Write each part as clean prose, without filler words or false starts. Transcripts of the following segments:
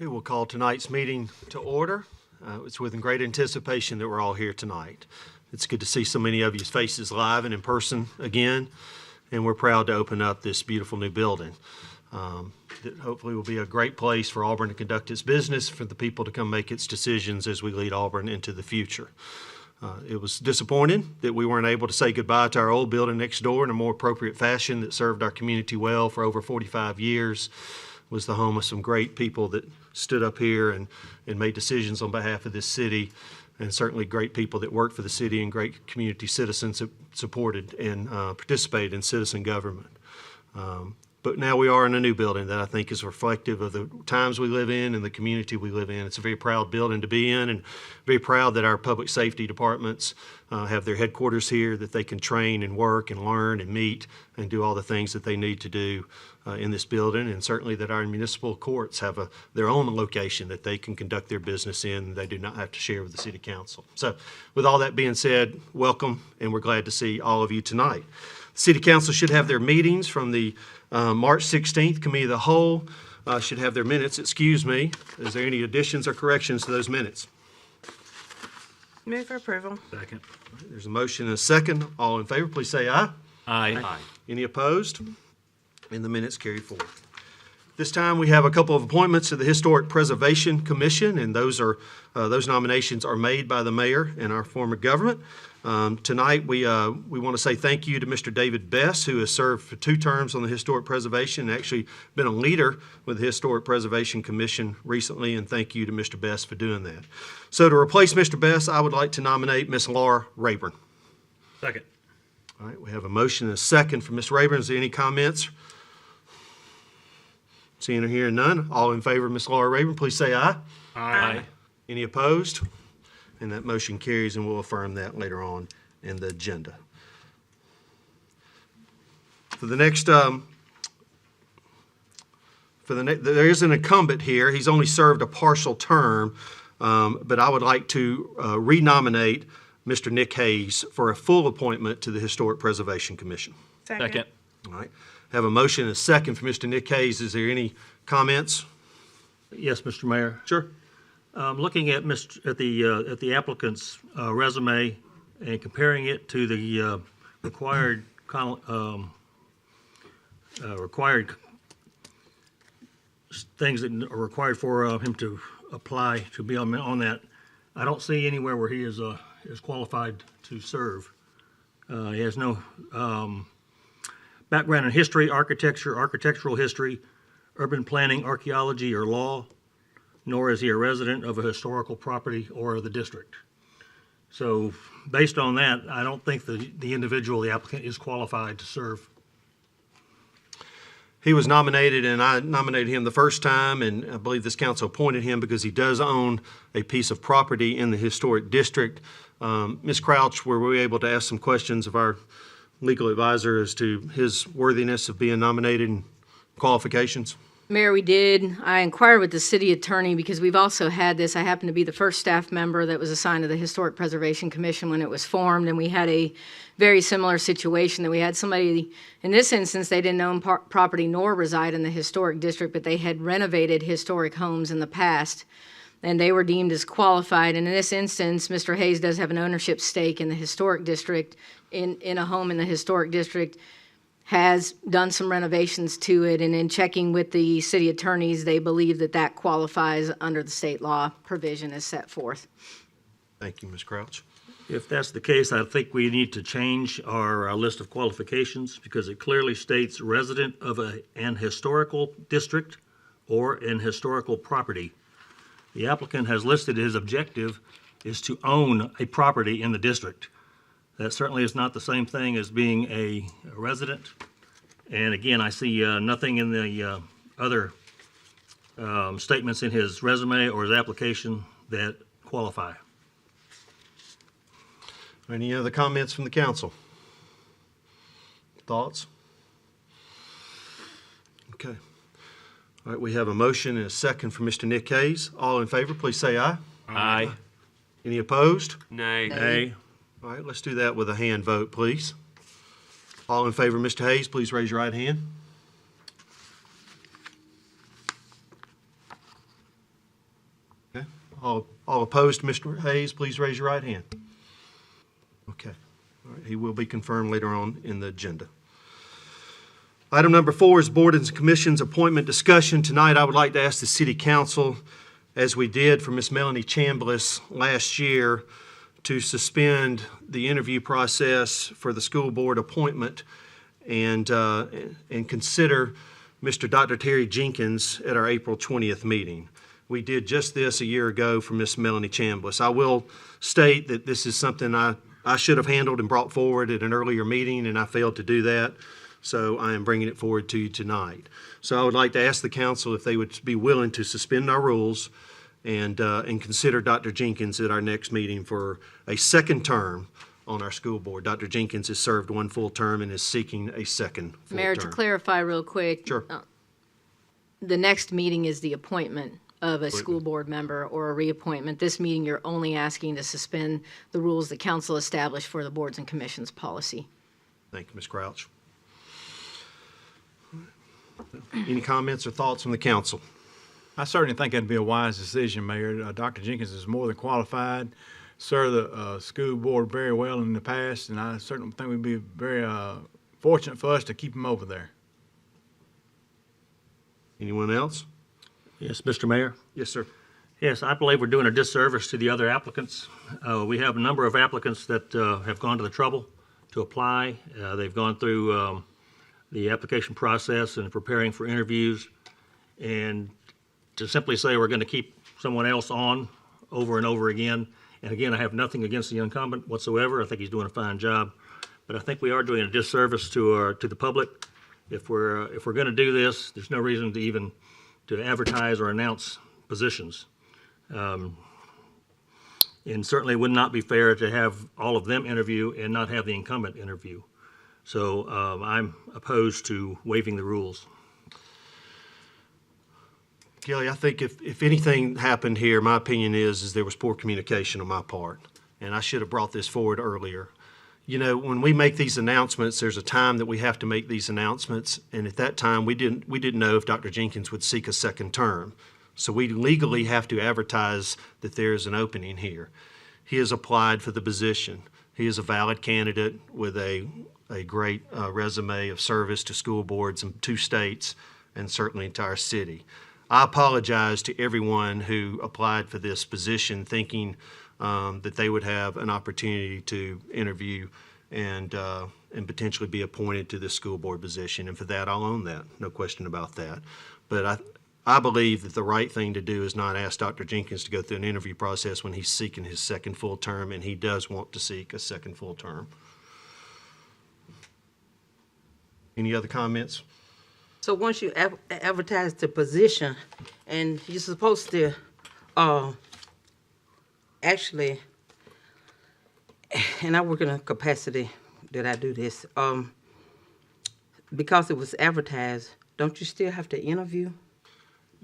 Okay, we'll call tonight's meeting to order. It's with great anticipation that we're all here tonight. It's good to see so many of you's faces live and in person again, and we're proud to open up this beautiful new building. That hopefully will be a great place for Auburn to conduct its business, for the people to come make its decisions as we lead Auburn into the future. It was disappointing that we weren't able to say goodbye to our old building next door in a more appropriate fashion that served our community well for over 45 years. Was the home of some great people that stood up here and made decisions on behalf of this city, and certainly great people that worked for the city and great community citizens that supported and participated in citizen government. But now we are in a new building that I think is reflective of the times we live in and the community we live in. It's a very proud building to be in, and very proud that our public safety departments have their headquarters here, that they can train and work and learn and meet and do all the things that they need to do in this building, and certainly that our municipal courts have their own location that they can conduct their business in, and they do not have to share with the city council. So with all that being said, welcome, and we're glad to see all of you tonight. The city council should have their meetings from the March 16th Committee of the Whole, should have their minutes. Excuse me, is there any additions or corrections to those minutes? Move for approval. Second. There's a motion and a second. All in favor, please say aye. Aye. Any opposed? And the minutes carry forward. This time we have a couple of appointments to the Historic Preservation Commission, and those nominations are made by the mayor and our form of government. Tonight we want to say thank you to Mr. David Best, who has served for 2 terms on the Historic Preservation and actually been a leader with the Historic Preservation Commission recently, and thank you to Mr. Best for doing that. So to replace Mr. Best, I would like to nominate Ms. Laura Rayburn. Second. All right, we have a motion and a second for Ms. Rayburn. Is there any comments? Seeing or hearing none, all in favor of Ms. Laura Rayburn, please say aye. Aye. Any opposed? And that motion carries, and we'll affirm that later on in the agenda. For the next, there is an incumbent here. He's only served a partial term, but I would like to renominate Mr. Nick Hayes for a full appointment to the Historic Preservation Commission. Second. All right. Have a motion and a second for Mr. Nick Hayes. Is there any comments? Yes, Mr. Mayor. Sure. Looking at the applicant's resume and comparing it to the required things that are required for him to apply to be on that, I don't see anywhere where he is qualified to serve. He has no background in history, architecture, architectural history, urban planning, archaeology, or law, nor is he a resident of a historical property or the district. So based on that, I don't think the individual, the applicant, is qualified to serve. He was nominated, and I nominated him the first time, and I believe this council appointed him because he does own a piece of property in the historic district. Ms. Crouch, were we able to ask some questions of our legal advisor as to his worthiness of being nominated and qualifications? Mayor, we did. I inquired with the city attorney because we've also had this. I happened to be the first staff member that was assigned to the Historic Preservation Commission when it was formed, and we had a very similar situation that we had somebody, in this instance, they didn't own property nor reside in the historic district, but they had renovated historic homes in the past, and they were deemed as qualified. And in this instance, Mr. Hayes does have an ownership stake in the historic district, in a home in the historic district, has done some renovations to it, and in checking with the city attorneys, they believe that qualifies under the state law provision as set forth. Thank you, Ms. Crouch. If that's the case, I think we need to change our list of qualifications, because it clearly states resident of an historical district or an historical property. The applicant has listed his objective is to own a property in the district. That certainly is not the same thing as being a resident. And again, I see nothing in the other statements in his resume or his application that qualify. Any other comments from the council? Thoughts? Okay. All right, we have a motion and a second for Mr. Nick Hayes. All in favor, please say aye. Aye. Any opposed? Nay. Nay. All right, let's do that with a hand vote, please. All in favor of Mr. Hayes, please raise your right hand. All opposed to Mr. Hayes, please raise your right hand. Okay. All right, he will be confirmed later on in the agenda. Item number 4 is Board and Commission's appointment discussion. Tonight, I would like to ask the City Council, as we did for Ms. Melanie Chambliss last year, to suspend the interview process for the school board appointment and consider Mr. Dr. Terry Jenkins at our April 20th meeting. We did just this a year ago for Ms. Melanie Chambliss. I will state that this is something I should have handled and brought forward at an earlier meeting, and I failed to do that. So I am bringing it forward to you tonight. So I would like to ask the council if they would be willing to suspend our rules and consider Dr. Jenkins at our next meeting for a second term on our school board. Dr. Jenkins has served one full term and is seeking a second full Mayor, term. to clarify real quick. Sure. The next meeting is the appointment of a school board member or a reappointment. This meeting, you're only asking to suspend the rules the council established for the boards and commissions policy. Thank you, Ms. Crouch. Any comments or thoughts from the council? I certainly think that'd be a wise decision, Mayor. Dr. Jenkins is more than qualified, served the school board very well in the past, and I certainly think we'd be very fortunate for us to keep him over there. Anyone else? Yes, Mr. Mayor? Yes, sir. Yes, I believe we're doing a disservice to the other applicants. We have a number of applicants that have gone to the trouble to apply. They've gone through the application process and preparing for interviews. And to simply say we're going to keep someone else on over and over again, and again, I have nothing against the incumbent whatsoever. I think he's doing a fine job. But I think we are doing a disservice to the public. If we're going to do this, there's no reason to even to advertise or announce positions. And certainly would not be fair to have all of them interview and not have the incumbent interview. So I'm opposed to waiving the rules. Kelly, I think if anything happened here, my opinion is there was poor communication on my part, and I should have brought this forward earlier. You know, when we make these announcements, there's a time that we have to make these announcements, and at that time, we didn't know if Dr. Jenkins would seek a second term. So we legally have to advertise that there is an opening here. He has applied for the position. He is a valid candidate with a great resume of service to school boards in 2 states and certainly to our city. I apologize to everyone who applied for this position thinking that they would have an opportunity to interview and potentially be appointed to this school board position. And for that, I'll own that. No question about that. But I believe that the right thing to do is not ask Dr. Jenkins to go through an interview process when he's seeking his second full term, and he does want to seek a second full term. Any other comments? So once you advertise the position, and you're supposed to actually, and I work in a capacity that I do this, because it was advertised, don't you still have to interview?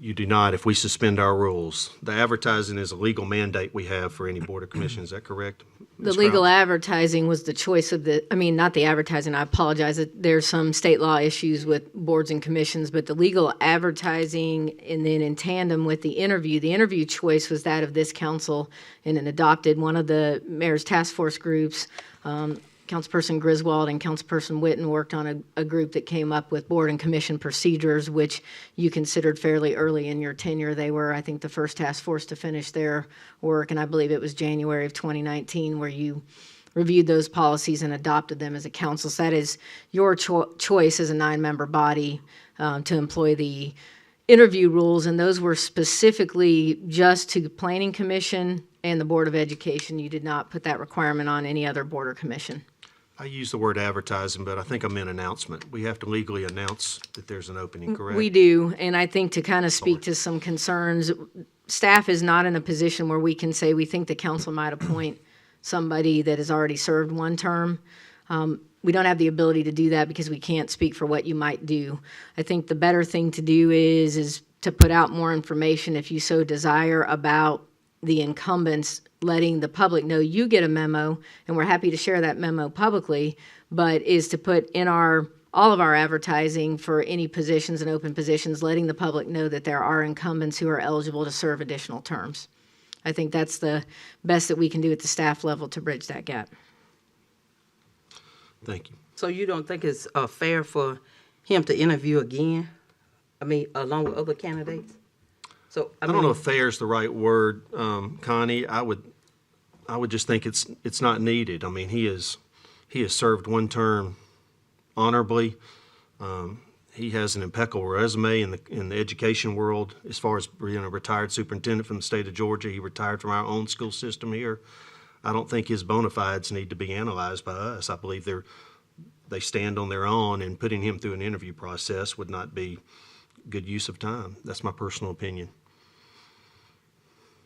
You do not if we suspend our rules. The advertising is a legal mandate we have for any board or commission. Is that correct? The Ms. legal Crouch? advertising was the choice of not the advertising, I apologize. There's some state law issues with boards and commissions, but the legal advertising and then in tandem with the interview choice was that of this council and it adopted one of the mayor's task force groups. Councilperson Griswold and Councilperson Witten worked on a group that came up with board and commission procedures, which you considered fairly early in your tenure. They were, I think, the first task force to finish their work, and I believe it was January of 2019 where you reviewed those policies and adopted them as a council. So that is your choice as a 9-member body to employ the interview rules, and those were specifically just to the Planning Commission and the Board of Education. You did not put that requirement on any other board or commission. I use the word advertising, but I think I meant announcement. We have to legally announce that there's an opening, correct? We do, and I think to kind of speak to some concerns, staff is not in a position where we can say we think the council might appoint somebody that has already served one term. We don't have the ability to do that because we can't speak for what you might do. I think the better thing to do is to put out more information if you so desire about the incumbents, letting the public know you get a memo, and we're happy to share that memo publicly, but is to put in all of our advertising for any positions and open positions, letting the public know that there are incumbents who are eligible to serve additional terms. I think that's the best that we can do at the staff level to bridge that gap. Thank you. So you don't think it's fair for him to interview again? I mean, along with other candidates? So, I don't know if fair is the right word, Connie. I would just think it's not needed. I mean, he has served one term honorably. He has an impeccable resume in the education world as far as being a retired superintendent from the state of Georgia. He retired from our own school system here. I don't think his bona fides need to be analyzed by us. I believe they stand on their own, and putting him through an interview process would not be good use of time. That's my personal opinion.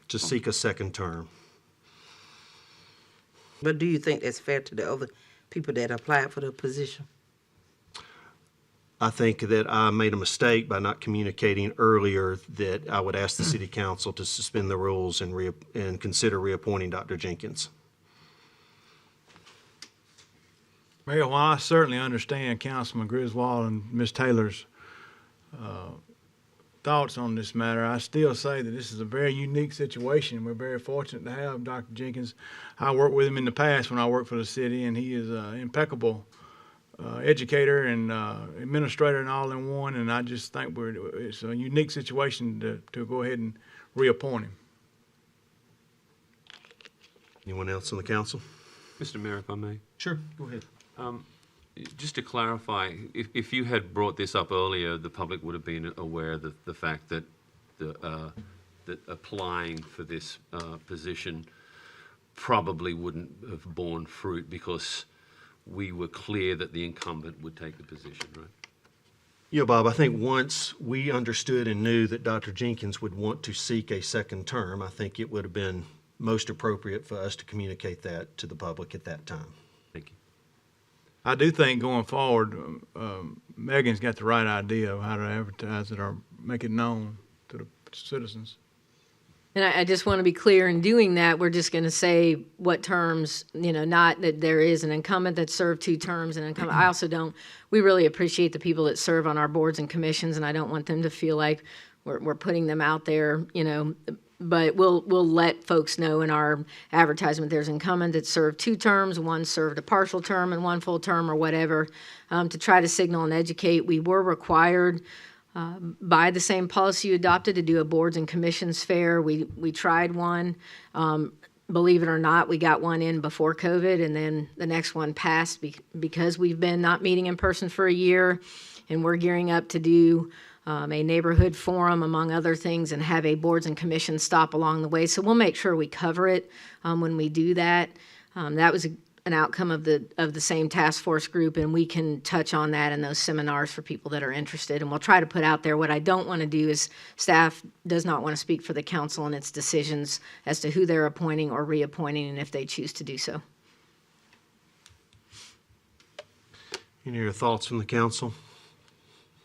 To seek a second term. But do you think that's fair to the other people that applied for the position? I think that I made a mistake by not communicating earlier that I would ask the city council to suspend the rules and consider reappointing Dr. Jenkins. Mayor, while I certainly understand Councilman Griswold and Ms. Taylor's thoughts on this matter, I still say that this is a very unique situation. We're very fortunate to have Dr. Jenkins. I worked with him in the past when I worked for the city, and he is an impeccable educator and administrator and all in one, and I just think it's a unique situation to go ahead and reappoint him. Anyone else on the council? Mr. Mayor, if I may. Sure, go ahead. Just to clarify, if you had brought this up earlier, the public would have been aware of the fact that that applying for this position probably wouldn't have borne fruit because we were clear that the incumbent would take the position, right? Yeah, Bob, I think once we understood and knew that Dr. Jenkins would want to seek a second term, I think it would have been most appropriate for us to communicate that to the public at that time. Thank you. I do think going forward, Megan's got the right idea of how to advertise it or make it known to the citizens. And I just want to be clear in doing that, we're just going to say what terms, not that there is an incumbent that served 2 terms and an incumbent. I also we really appreciate the people that serve on our boards and commissions, and I don't want them to feel like we're putting them out there, but we'll let folks know in our advertisement there's an incumbent that served 2 terms, 1 served a partial term and 1 full term or whatever, to try to signal and educate. We were required by the same policy you adopted to do a boards and commissions fair. We tried one. Believe it or not, we got one in before COVID, and then the next one passed because we've been not meeting in person for a year, and we're gearing up to do a neighborhood forum, among other things, and have a boards and commissions stop along the way. So we'll make sure we cover it when we do that. That was an outcome of the same task force group, and we can touch on that in those seminars for people that are interested. And we'll try to put out there. What I don't want to do is staff does not want to speak for the council and its decisions as to who they're appointing or reappointing, and if they choose to do so. Any other thoughts from the council?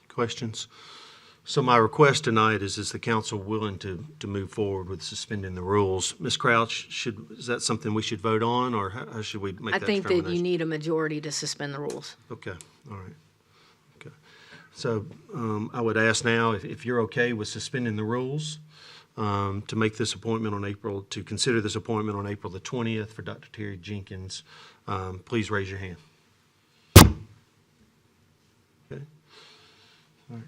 Questions? So my request tonight is the council willing to move forward with suspending the rules? Ms. Crouch, is that something we should vote on, or how should we make I that think that determination? you need a majority to suspend the rules. Okay, all right. Okay. So I would ask now if you're okay with suspending the rules to make this appointment to consider this appointment on April the 20th for Dr. Terry Jenkins. Please raise your hand. Okay. All right.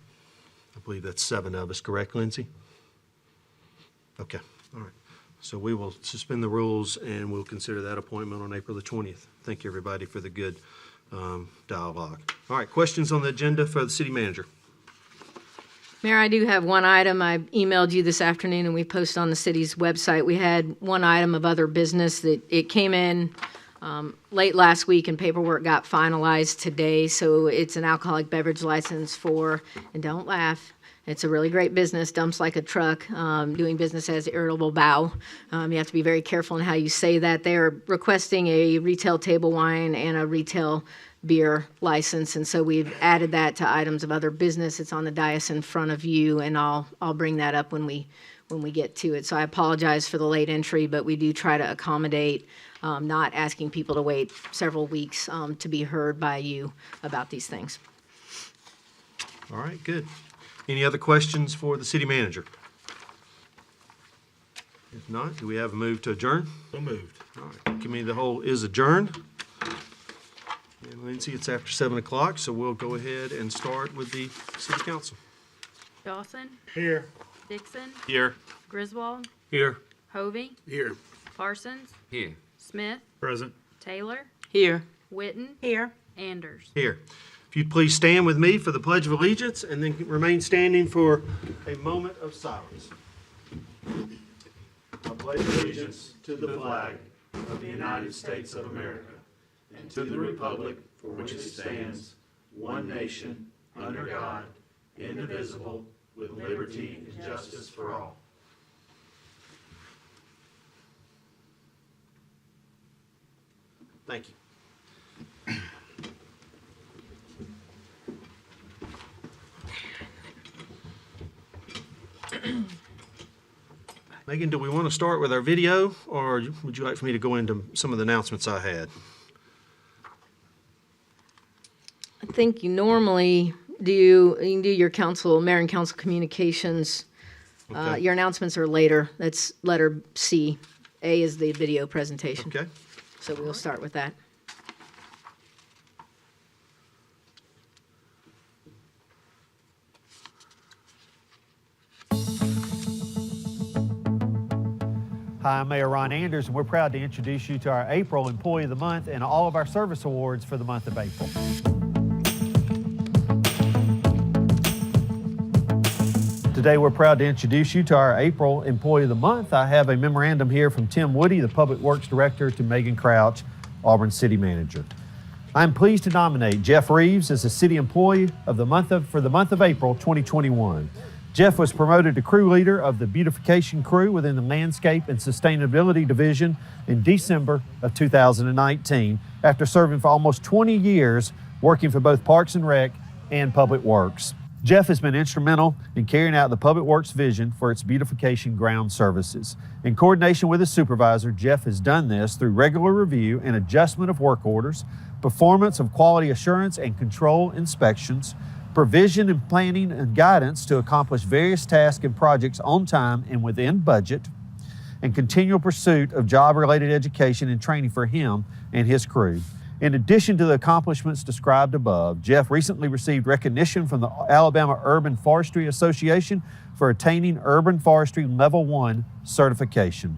I believe that's 7 of us, correct, Lindsay? Okay, all right. So we will suspend the rules and we'll consider that appointment on April the 20th. Thank you, everybody, for the good dialogue. All right, questions on the agenda for the city manager? Mayor, I do have one item. I emailed you this afternoon and we posted on the city's website. We had one item of other business that it came in late last week and paperwork got finalized today. So it's an alcoholic beverage license for, and don't laugh, it's a really great business, Dumps Like a Truck, doing business as Irritable Bow. You have to be very careful in how you say that. They're requesting a retail table wine and a retail beer license, and so we've added that to items of other business. It's on the dais in front of you, and I'll bring that up when we get to it. So I apologize for the late entry, but we do try to accommodate not asking people to wait several weeks to be heard by you about these things. All right, good. Any other questions for the city manager? If Not, do we have a move to adjourn? So moved. All right, committee of the whole is adjourned. And Lindsay, it's after 7 o'clock, so we'll go ahead and start with the city council. Dawson, Here. Dixon, Here. Griswold, Here. Hovey, Here. Parsons, Here. Smith, Present. Taylor, Here. Witten, Here. Anders. Here. If you'd please stand with me for the Pledge of Allegiance and then remain standing for a moment of silence. I pledge allegiance to the flag of the United States of America and to the republic for which it stands, one nation, under God, indivisible, with liberty and justice for all. Thank you. Megan, do we want to start with our video, or would you like for me to go into some of the announcements I had? I think you normally do your council, mayor and council communications. Okay. Your announcements are later. That's letter C. A is the video presentation. Okay. So we'll start with that. Hi, I'm Mayor Ron Anders, and we're proud to introduce you to our April Employee of the Month and all of our service awards for the month of April. Today, we're proud to introduce you to our April Employee of the Month. I have a memorandum here from Tim Woody, the Public Works Director, to Megan Crouch, Auburn City Manager. I'm pleased to nominate Jeff Reeves as the City Employee of the Month for the month of April 2021. Jeff was promoted to crew leader of the beautification crew within the Landscape and Sustainability Division in December of 2019 after serving for almost 20 years working for both Parks and Rec and Public Works. Jeff has been instrumental in carrying out the Public Works vision for its beautification ground services. In coordination with his supervisor, Jeff has done this through regular review and adjustment of work orders, performance of quality assurance and control inspections, provision and planning and guidance to accomplish various tasks and projects on time and within budget, and continual pursuit of job-related education and training for him and his crew. In addition to the accomplishments described above, Jeff recently received recognition from the Alabama Urban Forestry Association for attaining Urban Forestry Level 1 certification.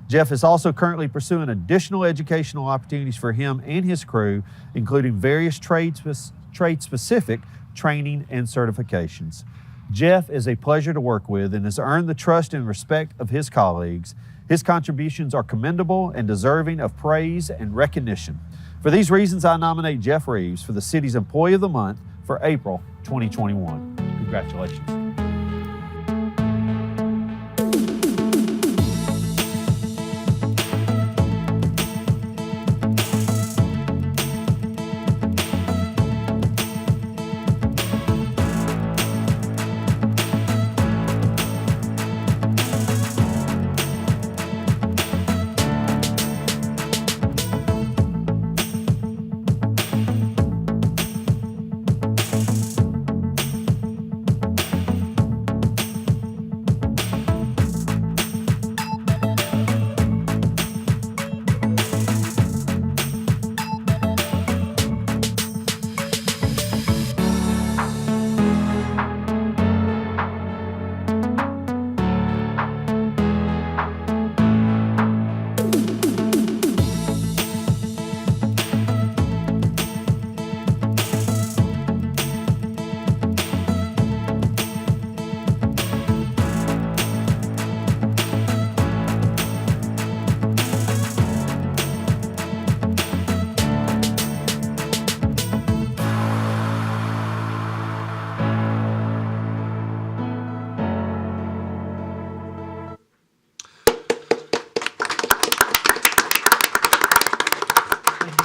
Jeff is also currently pursuing additional educational opportunities for him and his crew, including various trade-specific training and certifications. Jeff is a pleasure to work with and has earned the trust and respect of his colleagues. His contributions are commendable and deserving of praise and recognition. For these reasons, I nominate Jeff Reeves for the city's Employee of the Month for April 2021. Congratulations.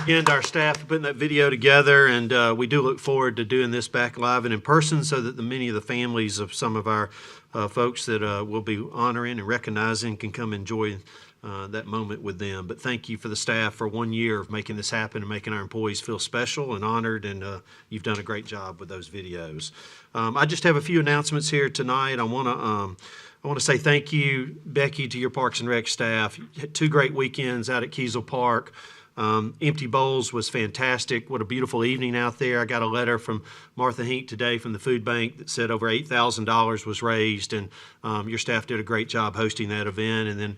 Again, to our staff for putting that video together, and we do look forward to doing this back live and in person so that many of the families of some of our folks that we'll be honoring and recognizing can come enjoy that moment with them. But thank you for the staff for 1 year of making this happen and making our employees feel special and honored, and you've done a great job with those videos. I just have a few announcements here tonight. I want to say thank you, Becky, to your Parks and Rec staff. You had 2 great weekends out at Kiesel Park. Empty Bowls was fantastic. What a beautiful evening out there. I got a letter from Martha Hink today from the food bank that said over $8,000 was raised, and your staff did a great job hosting that event. And then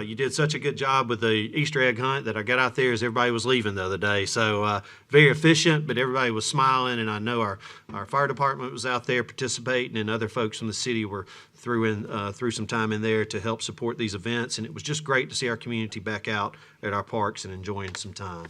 you did such a good job with the Easter egg hunt that I got out there as everybody was leaving the other day. So very efficient, but everybody was smiling, and I know our fire department was out there participating, and other folks from the city were threw some time in there to help support these events, and it was just great to see our community back out at our parks and enjoying some time.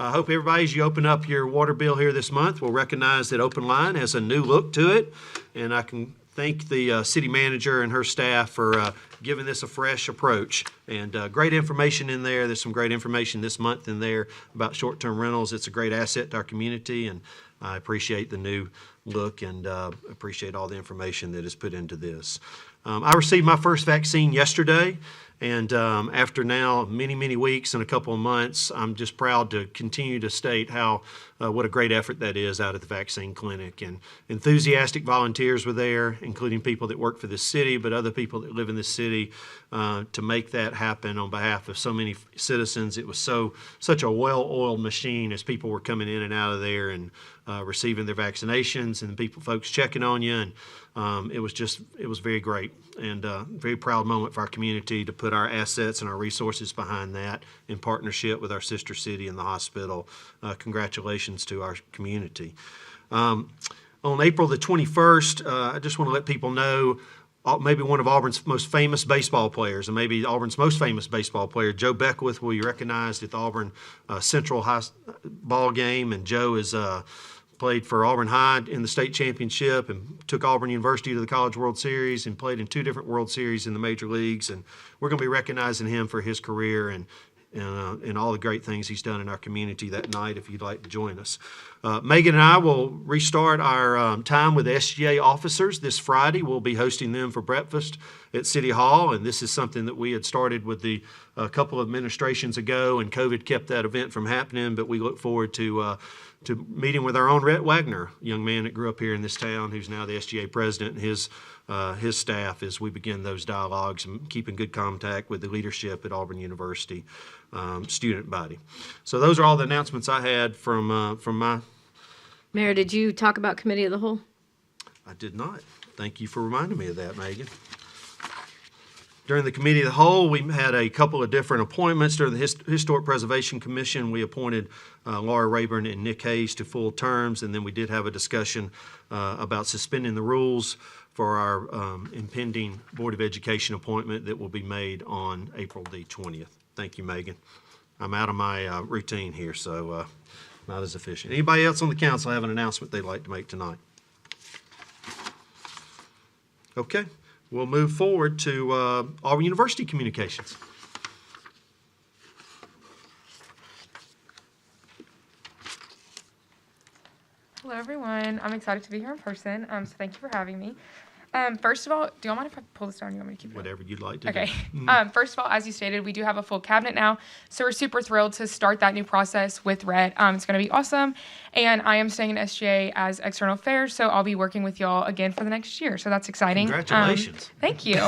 I hope everybody, as you open up your water bill here this month, will recognize that Open Line has a new look to it, and I can thank the city manager and her staff for giving this a fresh approach. And great information in there. There's some great information this month in there about short-term rentals. It's a great asset to our community, and I appreciate the new look and appreciate all the information that is put into this. I received my first vaccine yesterday, and after now many weeks and a couple of months, I'm just proud to continue to state how what a great effort that is out at the vaccine clinic. And enthusiastic volunteers were there, including people that work for this city, but other people that live in this city, to make that happen on behalf of so many citizens. It was such a well-oiled machine as people were coming in and out of there and receiving their vaccinations, and folks checking on you, and it was very great, and a very proud moment for our community to put our assets and our resources behind that in partnership with our sister city and the hospital. Congratulations to our community. On April the 21st, I just want to let people know, maybe one of Auburn's most famous baseball players, and maybe Auburn's most famous baseball player, Joe Beckwith, will be recognized at the Auburn Central High ball game. And Joe is played for Auburn High in the state championship and took Auburn University to the College World Series and played in 2 different World Series in the major leagues. And we're going to be recognizing him for his career and all the great things he's done in our community that night, if you'd like to join us. Megan and I will restart our time with SGA officers this Friday. We'll be hosting them for breakfast at City Hall, and this is something that we had started with a couple of administrations ago, and COVID kept that event from happening, but we look forward to meeting with our own Rhett Wagner, a young man that grew up here in this town who's now the SGA president, and his staff, as we begin those dialogues and keep in good contact with the leadership at Auburn University student body. So those are all the announcements I had from my... Mayor, did you talk about committee of the whole? I did not. Thank you for reminding me of that, Megan. During the Committee of the Whole, we had a couple of different appointments. During the Historic Preservation Commission, we appointed Laura Rayburn and Nick Hayes to full terms, and then we did have a discussion about suspending the rules for our impending Board of Education appointment that will be made on April the 20th. Thank you, Megan. I'm out of my routine here, so not as efficient. Anybody else on the council have an announcement they'd like to make tonight? Okay. We'll move forward to Auburn University communications. Hello, everyone. I'm excited to be here in person, so thank you for having me. First of all, do you mind if I pull this down? You want me to keep it? Whatever you'd like to Okay. do. First of all, as you stated, we do have a full cabinet now, so we're super thrilled to start that new process with Rhett. It's going to be awesome, and I am staying in SGA as external affairs, so I'll be working with y'all again for the next year, so that's exciting. Congratulations. Thank you.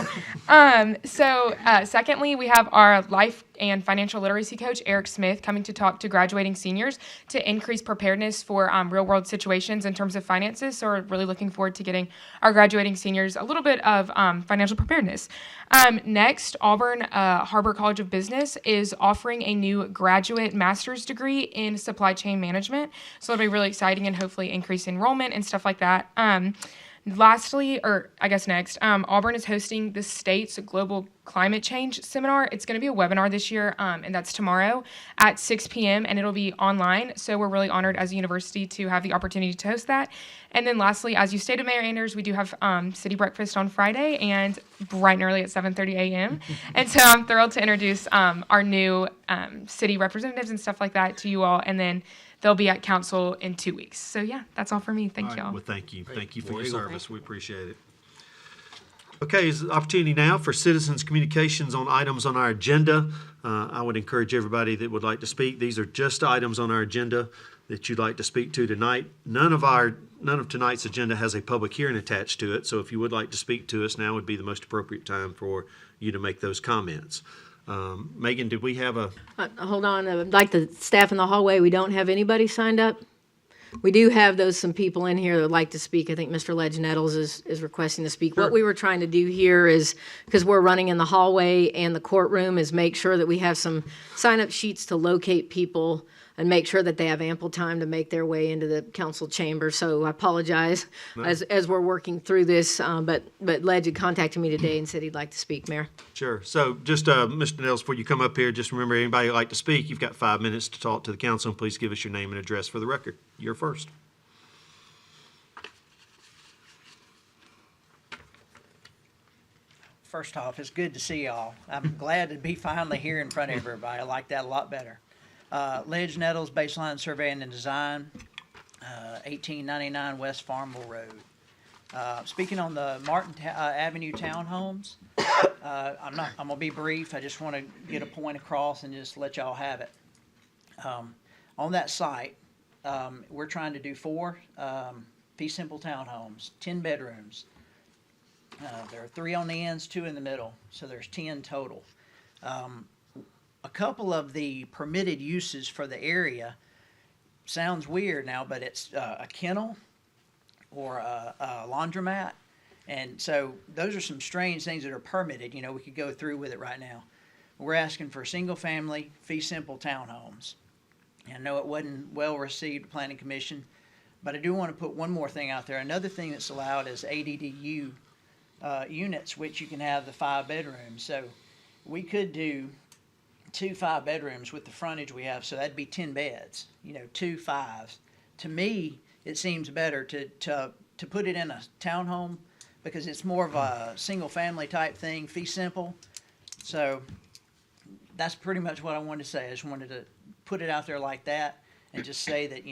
Secondly, we have our life and financial literacy coach, Eric Smith, coming to talk to graduating seniors to increase preparedness for real-world situations in terms of finances. So we're really looking forward to getting our graduating seniors a little bit of financial preparedness. Next, Auburn Harbor College of Business is offering a new graduate master's degree in supply chain management. So it'll be really exciting and hopefully increase enrollment and stuff like that. Lastly, or I guess next, Auburn is hosting the state's Global Climate Change Seminar. It's going to be a webinar this year, and that's tomorrow at 6 p.m., and it'll be online. So we're really honored as a university to have the opportunity to host that. And then lastly, as you stated, Mayor Anders, we do have city breakfast on Friday and bright and early at 7:30 a.m. And so I'm thrilled to introduce our new city representatives and stuff like that to you all. And then they'll be at council in 2 weeks. So yeah, that's all for me. Thank y'all. Well, thank you. Thank you for your service. We appreciate it. Okay, is the opportunity now for citizens' communications on items on our agenda. I would encourage everybody that would like to speak. These are just items on our agenda that you'd like to speak to tonight. None of tonight's agenda has a public hearing attached to it, so if you would like to speak to us, now would be the most appropriate time for you to make those comments. Megan, did we have a, Hold on, like the staff in the hallway, we don't have anybody signed up? We do have some people in here that would like to speak. I think Mr. Ledge Nettles is requesting to speak. What we were trying to do here is, because we're running in the hallway and the courtroom, is make sure that we have some sign-up sheets to locate people and make sure that they have ample time to make their way into the council chamber. So I apologize as we're working through this, but Ledge had contacted me today and said he'd like to speak, Mayor. Sure. So just, Mr. Nels, before you come up here, just remember, anybody who'd like to speak, you've got 5 minutes to talk to the council, and please give us your name and address for the record. You're first. First off, it's good to see y'all. I'm glad to be finally here in front of everybody. I like that a lot better. Ledge Nettles, Baseline Surveying and Design, 1899 West Farmville Road. Speaking on the Martin Avenue townhomes, I'm gonna be brief. I just want to get a point across and just let y'all have it. On that site, we're trying to do 4 fee simple townhomes, 10 bedrooms. There are 3 on the ends, 2 in the middle, so there's 10 total. A couple of the permitted uses for the area sounds weird now, but it's a kennel or a laundromat. And so those are some strange things that are permitted. You know, we could go through with it right now. We're asking for single-family, fee-simple townhomes. And I know it wasn't well-received, Planning Commission, but I do want to put one more thing out there. Another thing that's allowed is ADDU units, which you can have the 5 bedrooms. So we could do 2 5-bedrooms with the frontage we have, so that'd be 10 beds, 2 5s. To me, it seems better to put it in a townhome because it's more of a single family type thing, fee simple. So that's pretty much what I wanted to say. I just wanted to put it out there like that and just say that,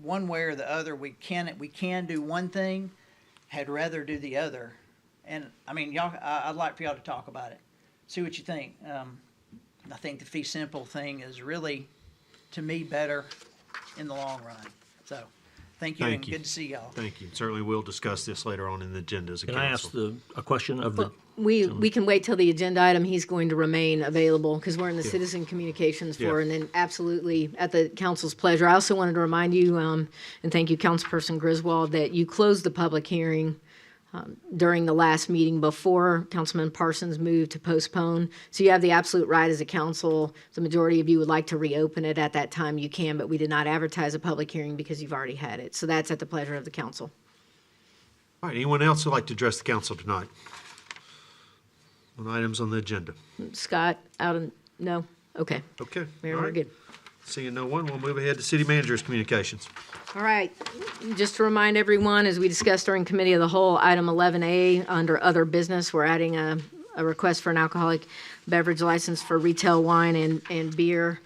one way or the other, we can do one thing, had rather do the other. And I mean, y'all, I'd like for y'all to talk about it, see what you think. I think the fee simple thing is really, to me, better in the long run. So, thank you, and good to see y'all. Thank you. Certainly we'll discuss this later on in the agenda as a Can council. I ask a question of the? We can wait till the agenda item. He's going to remain available because we're in the citizen communications floor, and then absolutely at the council's pleasure. I also wanted to remind you, and thank you, Councilperson Griswold, that you closed the public hearing during the last meeting before Councilman Parsons moved to postpone. So you have the absolute right as a council. If the majority of you would like to reopen it at that time, you can, but we did not advertise a public hearing because you've already had it. So that's at the pleasure of the council. All right, anyone else who'd like to address the council tonight on items on the agenda? Scott, no? Okay. Okay. Mayor, all we're right. good. Seeing no one, we'll move ahead to city manager's communications. All right, just to remind everyone, as we discussed during committee of the whole, item 11A, under other business, we're adding a request for an alcoholic beverage license for retail wine and beer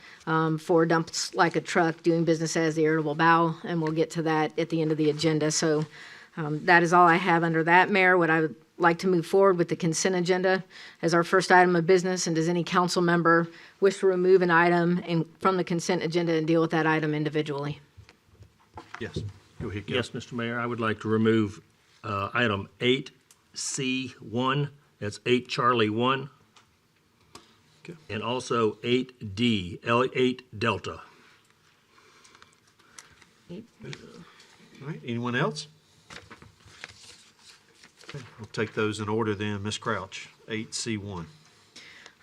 for Dumps Like a Truck, doing business as the Irritable Bowel, and we'll get to that at the end of the agenda. So that is all I have under that, Mayor. What I would like to move forward with the consent agenda as our first item of business, and does any council member wish to remove an item from the consent agenda and deal with that item individually? Yes. Go ahead, Gil. Yes, Mr. Mayor, I would like to remove item 8C1, that's 8 Charlie 1, Okay. and also 8D, L8 Delta. All right, anyone else? Okay, we'll take those in order then. Ms. Crouch, 8C1.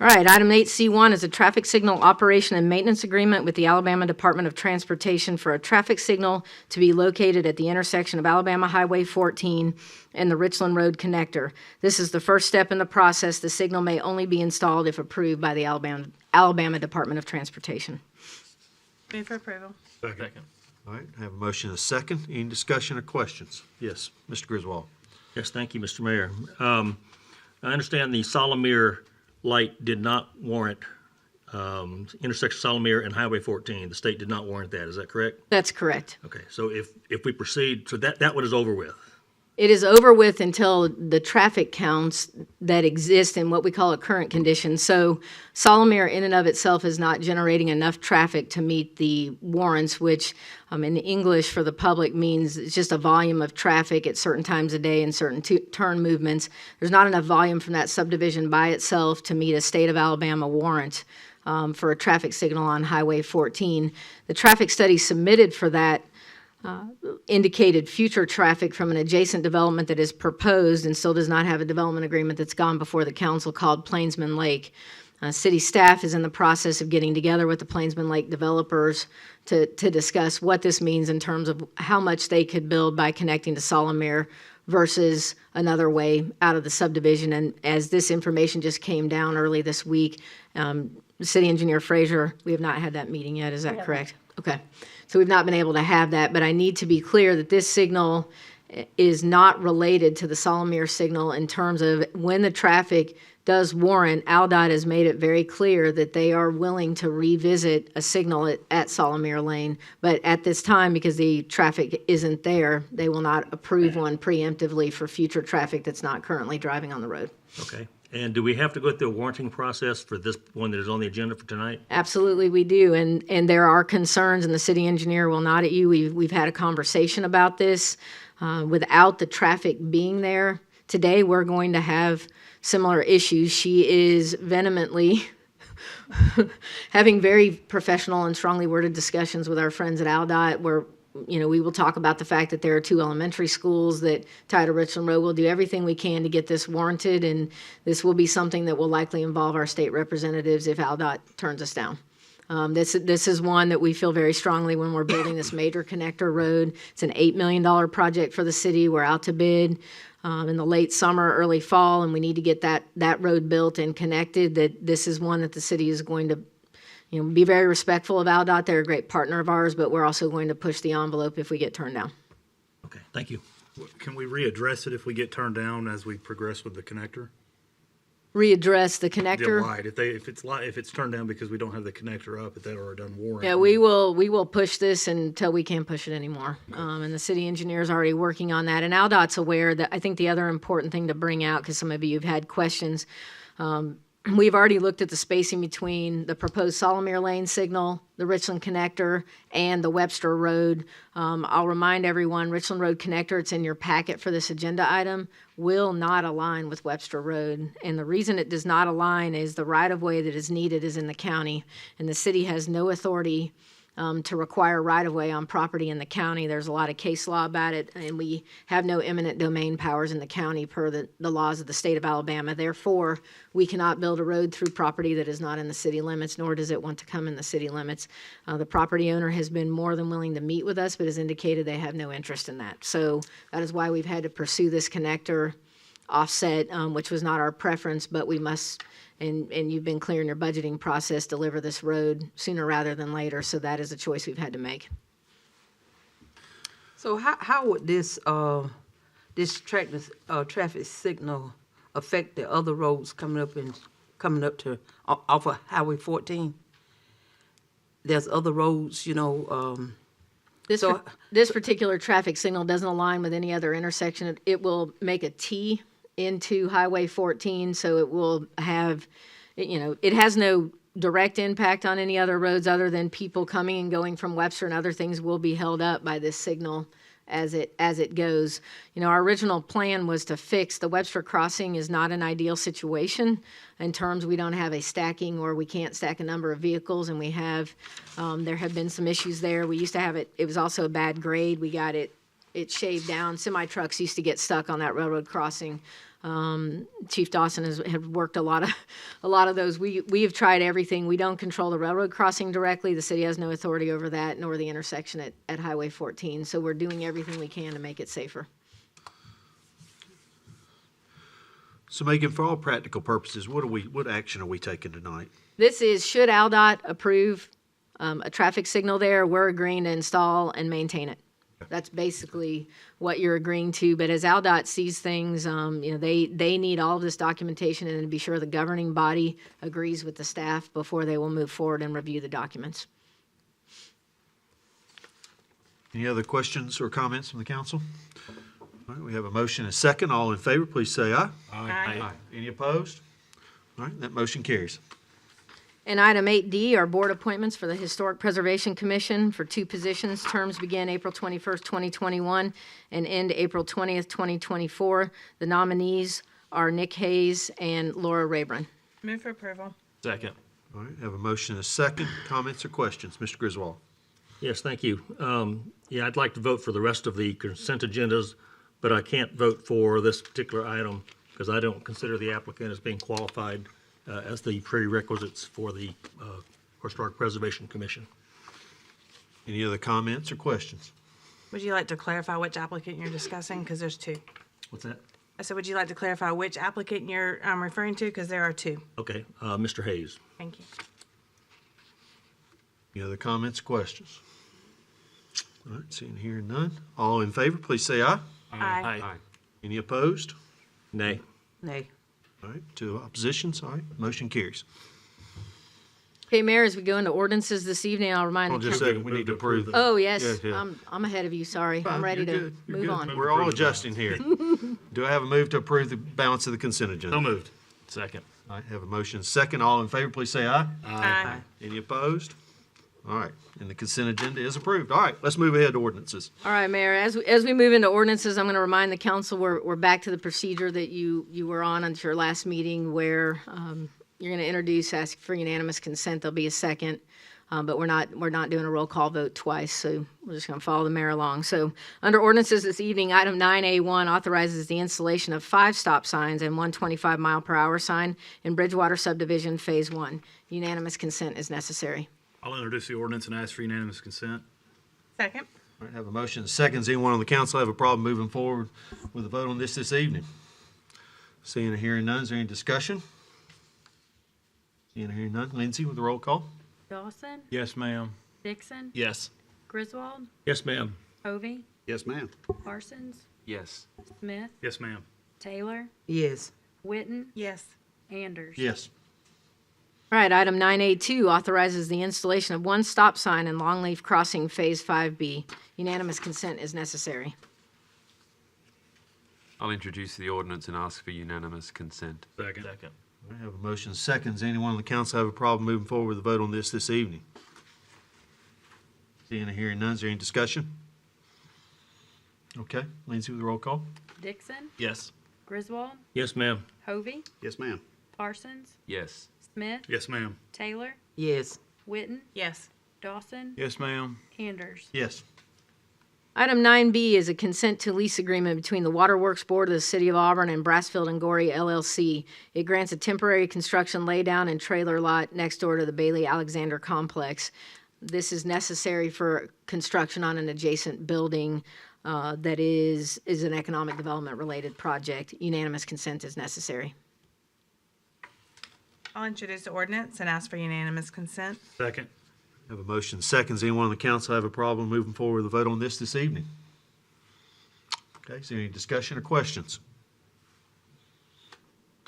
All right, item 8C1 is a traffic signal operation and maintenance agreement with the Alabama Department of Transportation for a traffic signal to be located at the intersection of Alabama Highway 14 and the Richland Road connector. This is the first step in the process. The signal may only be installed if approved by the Alabama Department of Transportation. Move for approval. Second. All right, I have a motion and a second. Any discussion or questions? Yes, Mr. Griswold. Yes, thank you, Mr. Mayor. I understand the Solomir light did not warrant intersection Solomir and Highway 14. The state did not warrant that. Is that correct? That's correct. Okay, so if we proceed, so that one is over with. It is over with until the traffic counts that exist in what we call a current condition. So Solomir in and of itself is not generating enough traffic to meet the warrants, which in English for the public means it's just a volume of traffic at certain times of day and certain turn movements. There's not enough volume from that subdivision by itself to meet a state of Alabama warrant for a traffic signal on Highway 14. The traffic study submitted for that indicated future traffic from an adjacent development that is proposed and still does not have a development agreement that's gone before the council called Plainsman Lake. City staff is in the process of getting together with the Plainsman Lake developers to discuss what this means in terms of how much they could build by connecting to Solomir versus another way out of the subdivision. And as this information just came down early this week, City Engineer Frazier, we have not had that meeting yet, is that correct? Okay. So we've not been able to have that, but I need to be clear that this signal is not related to the Solomir signal in terms of when the traffic does warrant. AlDOT has made it very clear that they are willing to revisit a signal at Solomir Lane, but at this time, because the traffic isn't there, they will not approve one preemptively for future traffic that's not currently driving on the road. Okay. And do we have to go through a warranting process for this one that is on the agenda for tonight? Absolutely, we do, and there are concerns, and the city engineer will nod at you. We've had a conversation about this. Without the traffic being there today, we're going to have similar issues. She is vehemently having very professional and strongly worded discussions with our friends at AlDOT, where we will talk about the fact that there are 2 elementary schools that tie to Richland Road. We'll do everything we can to get this warranted, and this will be something that will likely involve our state representatives if AlDOT turns us down. This is one that we feel very strongly when we're building this major connector road. It's an $8 million project for the city. We're out to bid in the late summer, early fall, and we need to get that road built and connected. That this is one that the city is going to be very respectful of AlDOT. They're a great partner of ours, but we're also going to push the envelope if we get turned down. Okay, thank you. Can we readdress it if we get turned down as we progress with the connector? Readdress the connector. Yeah, right. If it's turned down because we don't have the connector up, if that already done warrant. Yeah, we will push this until we can't push it anymore. And the city engineer is already working on that. And AlDOT's aware that. I think the other important thing to bring out, because some of you have had questions, we've already looked at the spacing between the proposed Solomir Lane signal, the Richland Connector, and the Webster Road. I'll remind everyone, Richland Road Connector, it's in your packet for this agenda item, will not align with Webster Road. And the reason it does not align is the right-of-way that is needed is in the county, and the city has no authority to require right-of-way on property in the county. There's a lot of case law about it, and we have no eminent domain powers in the county per the laws of the state of Alabama. Therefore, we cannot build a road through property that is not in the city limits, nor does it want to come in the city limits. The property owner has been more than willing to meet with us, but has indicated they have no interest in that. So that is why we've had to pursue this connector offset, which was not our preference, but we must, and you've been clear in your budgeting process, deliver this road sooner rather than later. So that is a choice we've had to make. So how would this traffic signal affect the other roads coming up to off of Highway 14? There's other roads, This particular traffic signal doesn't align with any other intersection. It will make a T into Highway 14, so it will have, it has no direct impact on any other roads other than people coming and going from Webster, and other things will be held up by this signal as it goes. Our original plan was to fix the Webster crossing. Is not an ideal situation in terms we don't have a stacking, or we can't stack a number of vehicles, and we have there have been some issues there. We used to have it was also a bad grade. We got it shaved down. Semi trucks used to get stuck on that railroad crossing. Chief Dawson has worked a lot of those. We have tried everything. We don't control the railroad crossing directly. The city has no authority over that, nor the intersection at Highway 14. So we're doing everything we can to make it safer. So Megan, for all practical purposes, what action are we taking tonight? This is, should AlDOT approve a traffic signal there, we're agreeing to install and maintain it. That's basically what you're agreeing to. But as AlDOT sees things, they need all of this documentation, and to be sure the governing body agrees with the staff before they will move forward and review the documents. Any other questions or comments from the council? All right, we have a motion and a second. All in favor, please say aye. Aye. Any opposed? All right, that motion carries. And item 8D are board appointments for the Historic Preservation Commission for 2 positions. Terms begin April 21st, 2021 and end April 20th, 2024. The nominees are Nick Hayes and Laura Rayburn. Move for approval. Second. All right, have a motion and a second. Comments or questions? Mr. Griswold? Yes, thank you. Yeah, I'd like to vote for the rest of the consent agendas, but I can't vote for this particular item because I don't consider the applicant as being qualified as the prerequisites for the Historic Preservation Commission. Any other comments or questions? Would you like to clarify which applicant you're discussing? Because there's 2. What's that? I said, would you like to clarify which applicant you're referring to? Because there are 2. Okay, Mr. Hayes. Thank you. Any other comments or questions? All right, seeing here none. All in favor, please say aye. Aye. Any opposed? Nay. Nay. All right, 2 oppositions. All right, motion carries. Okay, Mayor, as we go into ordinances this evening, I'll remind Hold the on just a second, we need to approve. Oh, yes, Yeah. I'm ahead of you, sorry. Fine, I'm ready you're to good, you're move good. on. We're all adjusting here. Do I have a move to approve the balance of the consent agenda? So moved. Second. All right, have a motion second. All in favor, please say aye. Aye. Any opposed? All right, and the consent agenda is approved. All right, let's move ahead to ordinances. All right, Mayor, as we move into ordinances, I'm going to remind the council, we're back to the procedure that you were on at your last meeting where you're going to introduce, ask for unanimous consent. There'll be a second, but we're not doing a roll call vote twice, so we're just going to follow the mayor along. So under ordinances this evening, item 9A1 authorizes the installation of 5 stop signs and 1 25-mile-per-hour sign in Bridgewater Subdivision Phase 1. Unanimous consent is necessary. I'll introduce the ordinance and ask for unanimous consent. Second. All right, have a motion and second. Does anyone on the council have a problem moving forward with a vote on this evening? Seeing and hearing none, is there any discussion? Seeing and hearing none. Lindsay with the roll call? Dawson, Yes, ma'am. Dixon, Yes. Griswold, Yes, ma'am. Hovey, Yes, ma'am. Parsons, Yes. Smith, Yes, ma'am. Taylor, Yes. Witten, Yes. Anders. Yes. All right, item 9A2 authorizes the installation of 1 stop sign in Longleaf Crossing Phase 5B. Unanimous consent is necessary. I'll introduce the ordinance and ask for unanimous consent. Second. I have a motion and second. Does anyone on the council have a problem moving forward with a vote on this evening? Seeing and hearing none, is there any discussion? Okay, Lindsay with the roll call? Dixon, Yes. Griswold, Yes, ma'am. Hovey, Yes, ma'am. Parsons, Yes. Smith, Yes, ma'am. Taylor, Yes. Witten, Yes. Dawson, Yes, ma'am. Anders. Yes. Item 9B is a consent to lease agreement between the Waterworks Board of the City of Auburn and Brassfield and Gorey LLC. It grants a temporary construction laydown and trailer lot next door to the Bailey Alexander Complex. This is necessary for construction on an adjacent building that is an economic development related project. Unanimous consent is necessary. I'll introduce the ordinance and ask for unanimous consent. Second. Have a motion second. Does anyone on the council have a problem moving forward with a vote on this evening? Okay, is there any discussion or questions?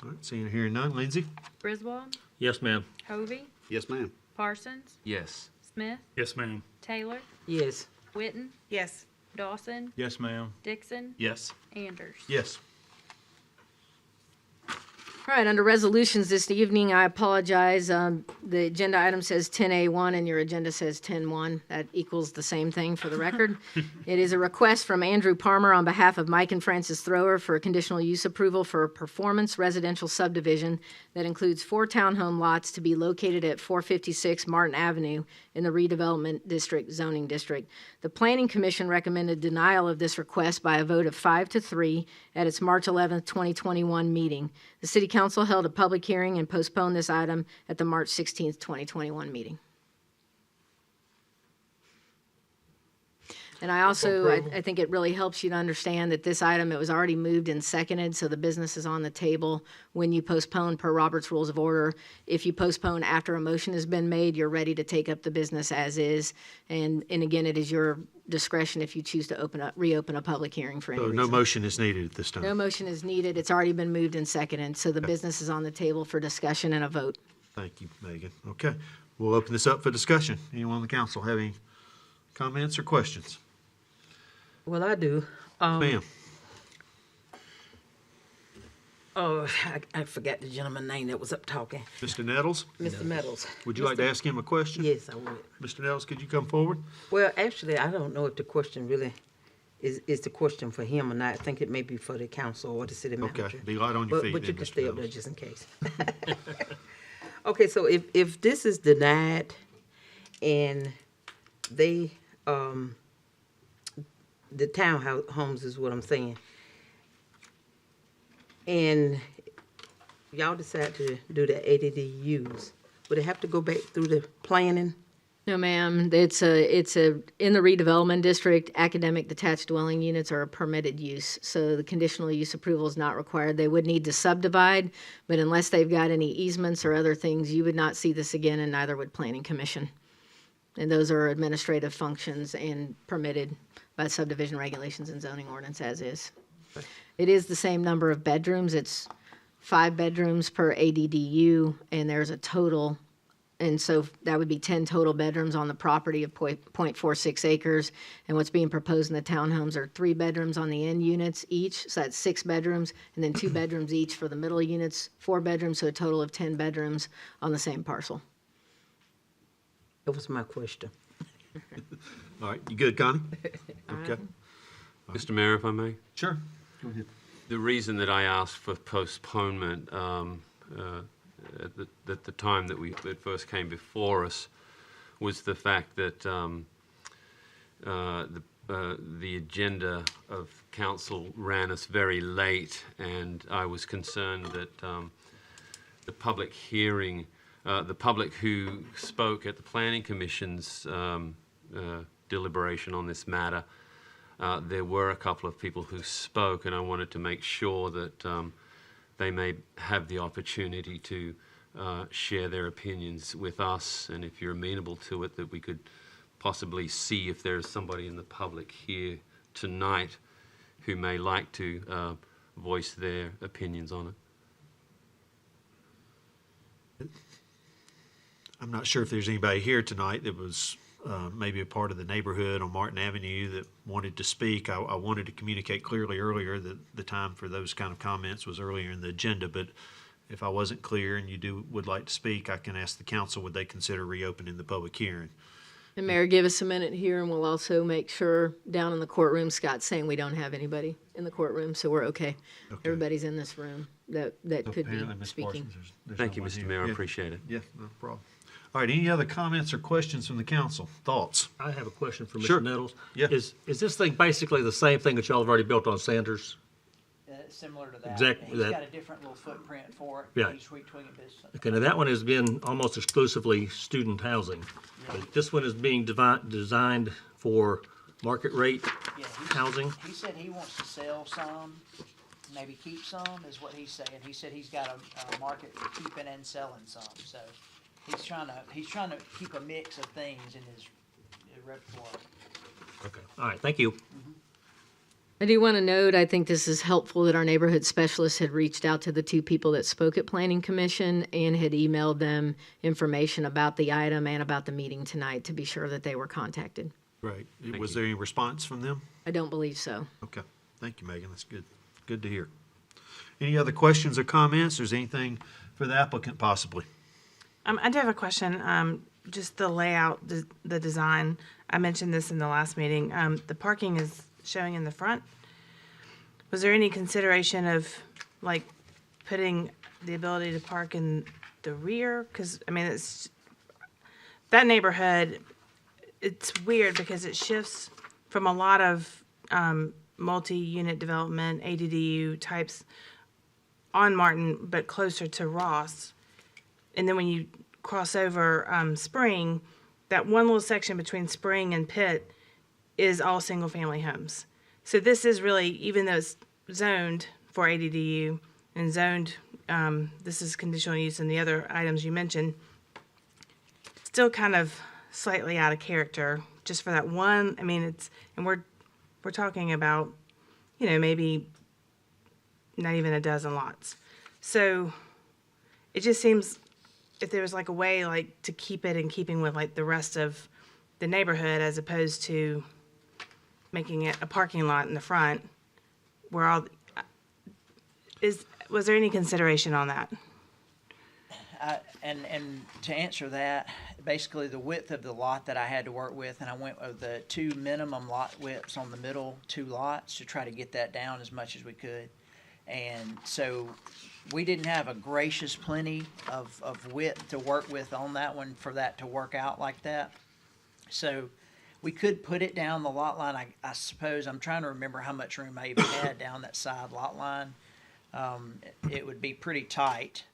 All right, seeing and hearing none. Lindsay? Griswold, Yes, ma'am. Hovey, Yes, ma'am. Parsons, Yes. Smith, Yes, ma'am. Taylor, Yes. Witten, Yes. Dawson, Yes, ma'am. Dixon, Yes. Anders. Yes. All right, under resolutions this evening, I apologize. The agenda item says 10A1 and your agenda says 10-1. That equals the same thing for the record. It is a request from Andrew Palmer on behalf of Mike and Francis Thrower for a conditional use approval for a performance residential subdivision that includes 4 townhome lots to be located at 456 Martin Avenue in the redevelopment district zoning district. The Planning Commission recommended denial of this request by a vote of 5-3 at its March 11th, 2021 meeting. The City Council held a public hearing and postponed this item at the March 16th, 2021 meeting. And I also, I think it really helps you to understand that this item, it was already moved and seconded, so the business is on the table when you postpone per Robert's Rules of Order. If you postpone after a motion has been made, you're ready to take up the business as is. And again, it is your discretion if you choose to reopen a public hearing for any So reason. no motion is needed at this time. No motion is needed. It's already been moved and seconded, so the business is on the table for discussion and a vote. Thank you, Megan. Okay, we'll open this up for discussion. Anyone on the council have any comments or questions? Well, I do. Ma'am? Oh, I forgot the gentleman's name that was up talking. Mr. Nettles, Mr. Meadows. would you like to ask him a question? Yes, I would. Mr. Nettles, could you come forward? Well, actually, I don't know if the question really is the question for him or not. I think it may be for the council or the city manager. Okay, be light on your feet But you then, can Mr. stay up there Nettles. just in case. Okay, so if this is denied and they, the townhomes is what I'm saying, and y'all decide to do the ADDUs, would it have to go back through the planning? No, ma'am. It's in the redevelopment district, academic detached dwelling units are a permitted use. So the conditional use approval is not required. They would need to subdivide, but unless they've got any easements or other things, you would not see this again, and neither would planning commission. And those are administrative functions and permitted by subdivision regulations and zoning ordinance as is. It is the same number of bedrooms. It's 5 bedrooms per ADDU, and there's a total, and so that would be 10 total bedrooms on the property of 0.46 acres. And what's being proposed in the townhomes are 3 bedrooms on the end units each, so that's 6 bedrooms, and then 2 bedrooms each for the middle units, 4 bedrooms, so a total of 10 bedrooms on the same parcel. That was my question. All right, you good, Connie? Okay. Mr. Mayor, if I may? Sure. Go ahead. The reason that I asked for postponement at the time that it first came before us was the fact that the agenda of council ran us very late, and I was concerned that the public hearing, the public who spoke at the Planning Commission's deliberation on this matter, there were a couple of people who spoke, and I wanted to make sure that they may have the opportunity to share their opinions with us, and if you're amenable to it, that we could possibly see if there's somebody in the public here tonight who may like to voice their opinions on it. I'm not sure if there's anybody here tonight that was maybe a part of the neighborhood on Martin Avenue that wanted to speak. I wanted to communicate clearly earlier that the time for those kind of comments was earlier in the agenda, but if I wasn't clear and you would like to speak, I can ask the council, would they consider reopening the public hearing? And Mayor, give us a minute here, and we'll also make sure down in the courtroom, Scott's saying we don't have anybody in the courtroom, so we're okay. Everybody's in this room that could Apparently, be Ms. speaking. Parsons, there's Thank you, no one Mr. here. Mayor, I Yeah. appreciate it. Yeah, no problem. All right, any other comments or questions from the council? Thoughts? I have a question for Sure. Mr. Nettles. Yeah. Is this thing basically the same thing that y'all have already built on Sanders? Similar to that. Exactly He's that. got a different little footprint for it. Yeah. He's retweaking this. Okay, now that one has been almost exclusively student housing. But this one is being designed for market rate Yeah, housing. He said he wants to sell some, maybe keep some, is what he's saying. He said he's got a market for keeping and selling some, so he's trying to keep a mix of things in his repertoire. Okay, all right, thank you. I do want to note, I think this is helpful that our neighborhood specialist had reached out to the 2 people that spoke at Planning Commission and had emailed them information about the item and about the meeting tonight to be sure that they were contacted. Right. Was there any response from them? I don't believe so. Okay. Thank you, Megan. That's good. Good to hear. Any other questions or comments? Or is anything for the applicant possibly? I do have a question. Just the layout, the design. I mentioned this in the last meeting. The parking is showing in the front. Was there any consideration of like putting the ability to park in the rear? Because I mean, it's that neighborhood. It's weird because it shifts from a lot of multi-unit development, ADDU types on Martin, but closer to Ross. And then when you cross over Spring, that one little section between Spring and Pitt is all single-family homes. So this is really, even though it's zoned for ADDU and zoned, this is conditional use and the other items you mentioned, still kind of slightly out of character just for that one. I mean, and we're talking about, maybe not even a dozen lots. So it just seems if there was like a way like to keep it in keeping with like the rest of the neighborhood as opposed to making it a parking lot in the front where Was there any consideration on that? And to answer that, basically the width of the lot that I had to work with, and I went with the 2 minimum lot widths on the middle 2 lots to try to get that down as much as we could. And so we didn't have a gracious plenty of width to work with on that one for that to work out like that. So we could put it down the lot line, I suppose. I'm trying to remember how much room I even had down that side lot line. It would be pretty tight,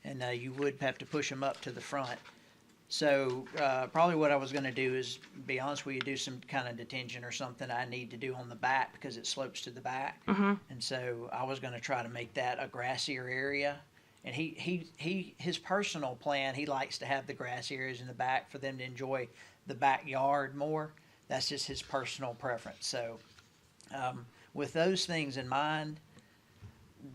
and you would have to push them up to the front. So probably what I was going to do is, be honest with you, do some kind of detention or something I need to do on the back because it slopes to the back. And so I was going to try to make that a grassier area. And his personal plan, he likes to have the grass areas in the back for them to enjoy the backyard more. That's just his personal preference. So with those things in mind,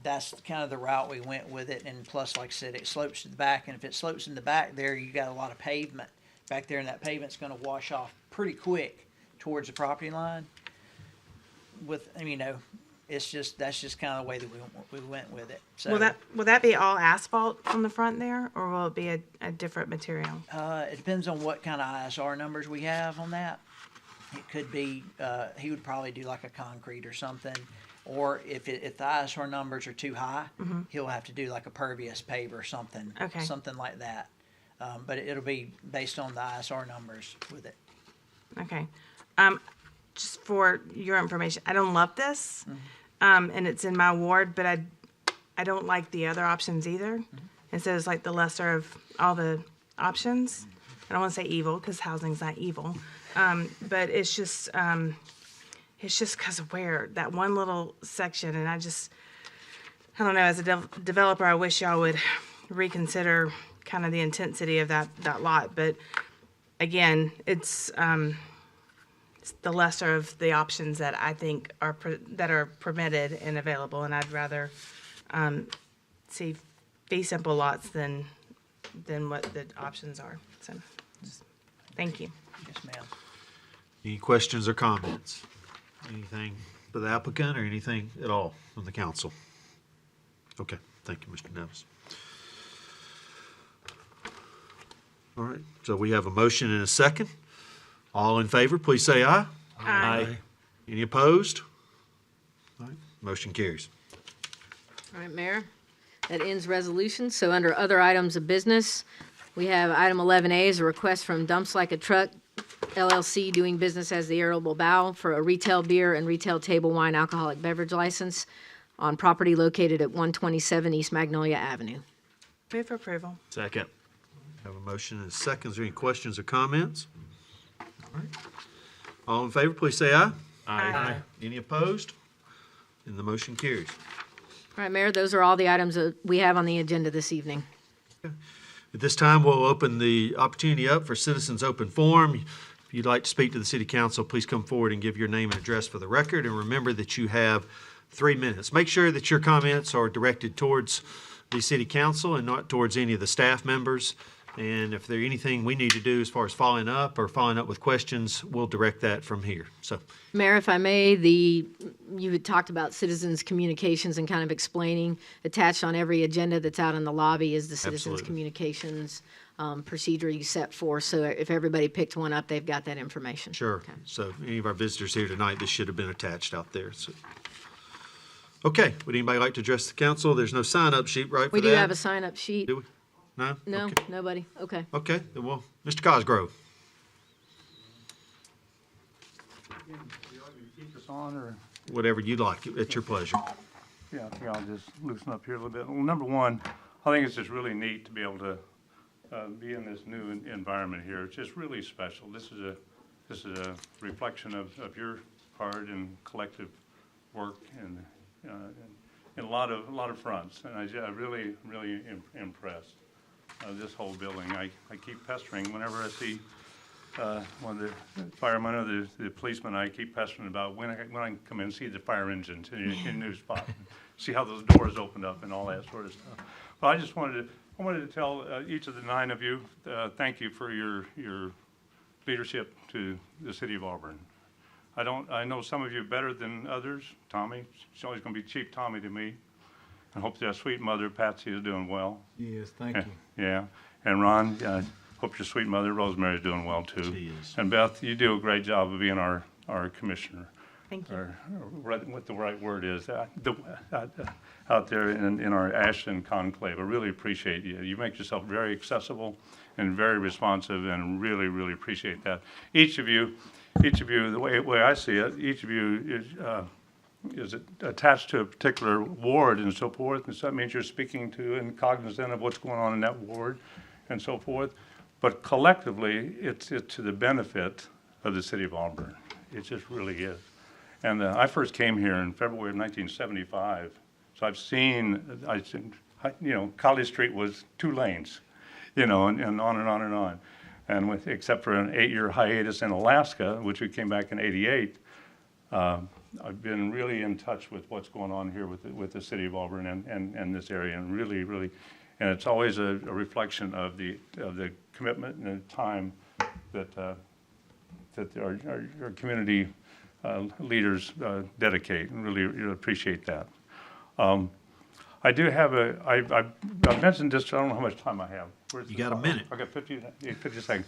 that's kind of the route we went with it. And plus, like I said, it slopes to the back. And if it slopes in the back there, you got a lot of pavement back there, and that pavement's going to wash off pretty quick towards the property line. That's just kind of the way that we went with it. So Will that be all asphalt on the front there, or will it be a different material? it depends on what kind of ISR numbers we have on that. It could be he would probably do like a concrete or something. Or if the ISR numbers are too high, he'll have to do like a pervious paver or something, something like that. But it'll be based on the ISR numbers with it. Okay. Just for your information, I don't love this, and it's in my ward, but I don't like the other options either. And so it's like the lesser of all the options. I don't want to say evil because housing's not evil, but it's just because of where that one little section, and I don't know, as a developer, I wish y'all would reconsider kind of the intensity of that lot. But again, it's the lesser of the options that I think are permitted and available, and I'd rather see fee simple lots than what the options are. So, thank you. Yes, ma'am. Any questions or comments? Anything for the applicant or anything at all from the council? Okay, thank you, Mr. Nevis. All right, so we have a motion and a second. All in favor, please say aye. Aye. Any opposed? All right, motion carries. All right, Mayor, that ends resolutions. So under other items of business, we have item 11A is a request from Dumps Like a Truck LLC doing business as the Arable Bow for a retail beer and retail table wine alcoholic beverage license on property located at 127 East Magnolia Avenue. Move for approval. Second. Have a motion and a second. Is there any questions or comments? All right. All in favor, please say aye. Aye. Any opposed? And the motion carries. All right, Mayor, those are all the items that we have on the agenda this evening. At this time, we'll open the opportunity up for citizens' open forum. If you'd like to speak to the city council, please come forward and give your name and address for the record. And remember that you have 3 minutes. Make sure that your comments are directed towards the city council and not towards any of the staff members. And if there's anything we need to do as far as following up with questions, we'll direct that from here. So, Mayor, if I may, you had talked about citizens' communications and kind of explaining, attached on every agenda that's out in the lobby is the citizens' Absolutely. communications procedure you set forth. So if everybody picked one up, they've got that information. sure. Okay. So any of our visitors here tonight, this should have been attached out there. So. Okay, would anybody like to address the council? There's no sign-up sheet, right, for We that? do have a sign-up sheet. Do we? No? No, Okay. nobody. Okay. Okay, then well, Mr. Cosgrove. Keep us on, or, Whatever you'd like, it's your pleasure. yeah, I think I'll just loosen up here a little bit. Well, number one, I think it's just really neat to be able to be in this new environment here. It's just really special. This is a reflection of your hard and collective work and in a lot of fronts. And I really impressed. This whole building, I keep pestering whenever I see one of the firemen or the policemen. I keep pestering about when I can come in and see the fire engines in a new spot, see how those doors opened up and all that sort of stuff. But I just wanted to tell each of the 9 of you, thank you for your leadership to the city of Auburn. I know some of you better than others. Tommy, she's always going to be Chief Tommy to me. I hope your sweet mother, Patsy, is doing well. Yes, thank you. Yeah. And Ron, hope your sweet mother, Rosemary, is doing well too. She is. And Beth, you do a great job of being our commissioner. Thank you. Or what the right word is, out there in our Ashton conclave. I really appreciate you. You make yourself very accessible and very responsive, and really, really appreciate that. Each of you, the way I see it, each of you is attached to a particular ward and so forth, and so that means you're speaking to and cognizant of what's going on in that ward and so forth. But collectively, it's to the benefit of the city of Auburn. It just really is. And I first came here in February of 1975, so I've seen, College Street was 2 lanes, and on and on and on. And except for an 8-year hiatus in Alaska, which we came back in '88, I've been really in touch with what's going on here with the city of Auburn and this area, and really, and it's always a reflection of the commitment and the time that our community leaders dedicate, and really appreciate that. I do have I've mentioned this, I don't know how much time I have. You got a minute. I got 50 seconds.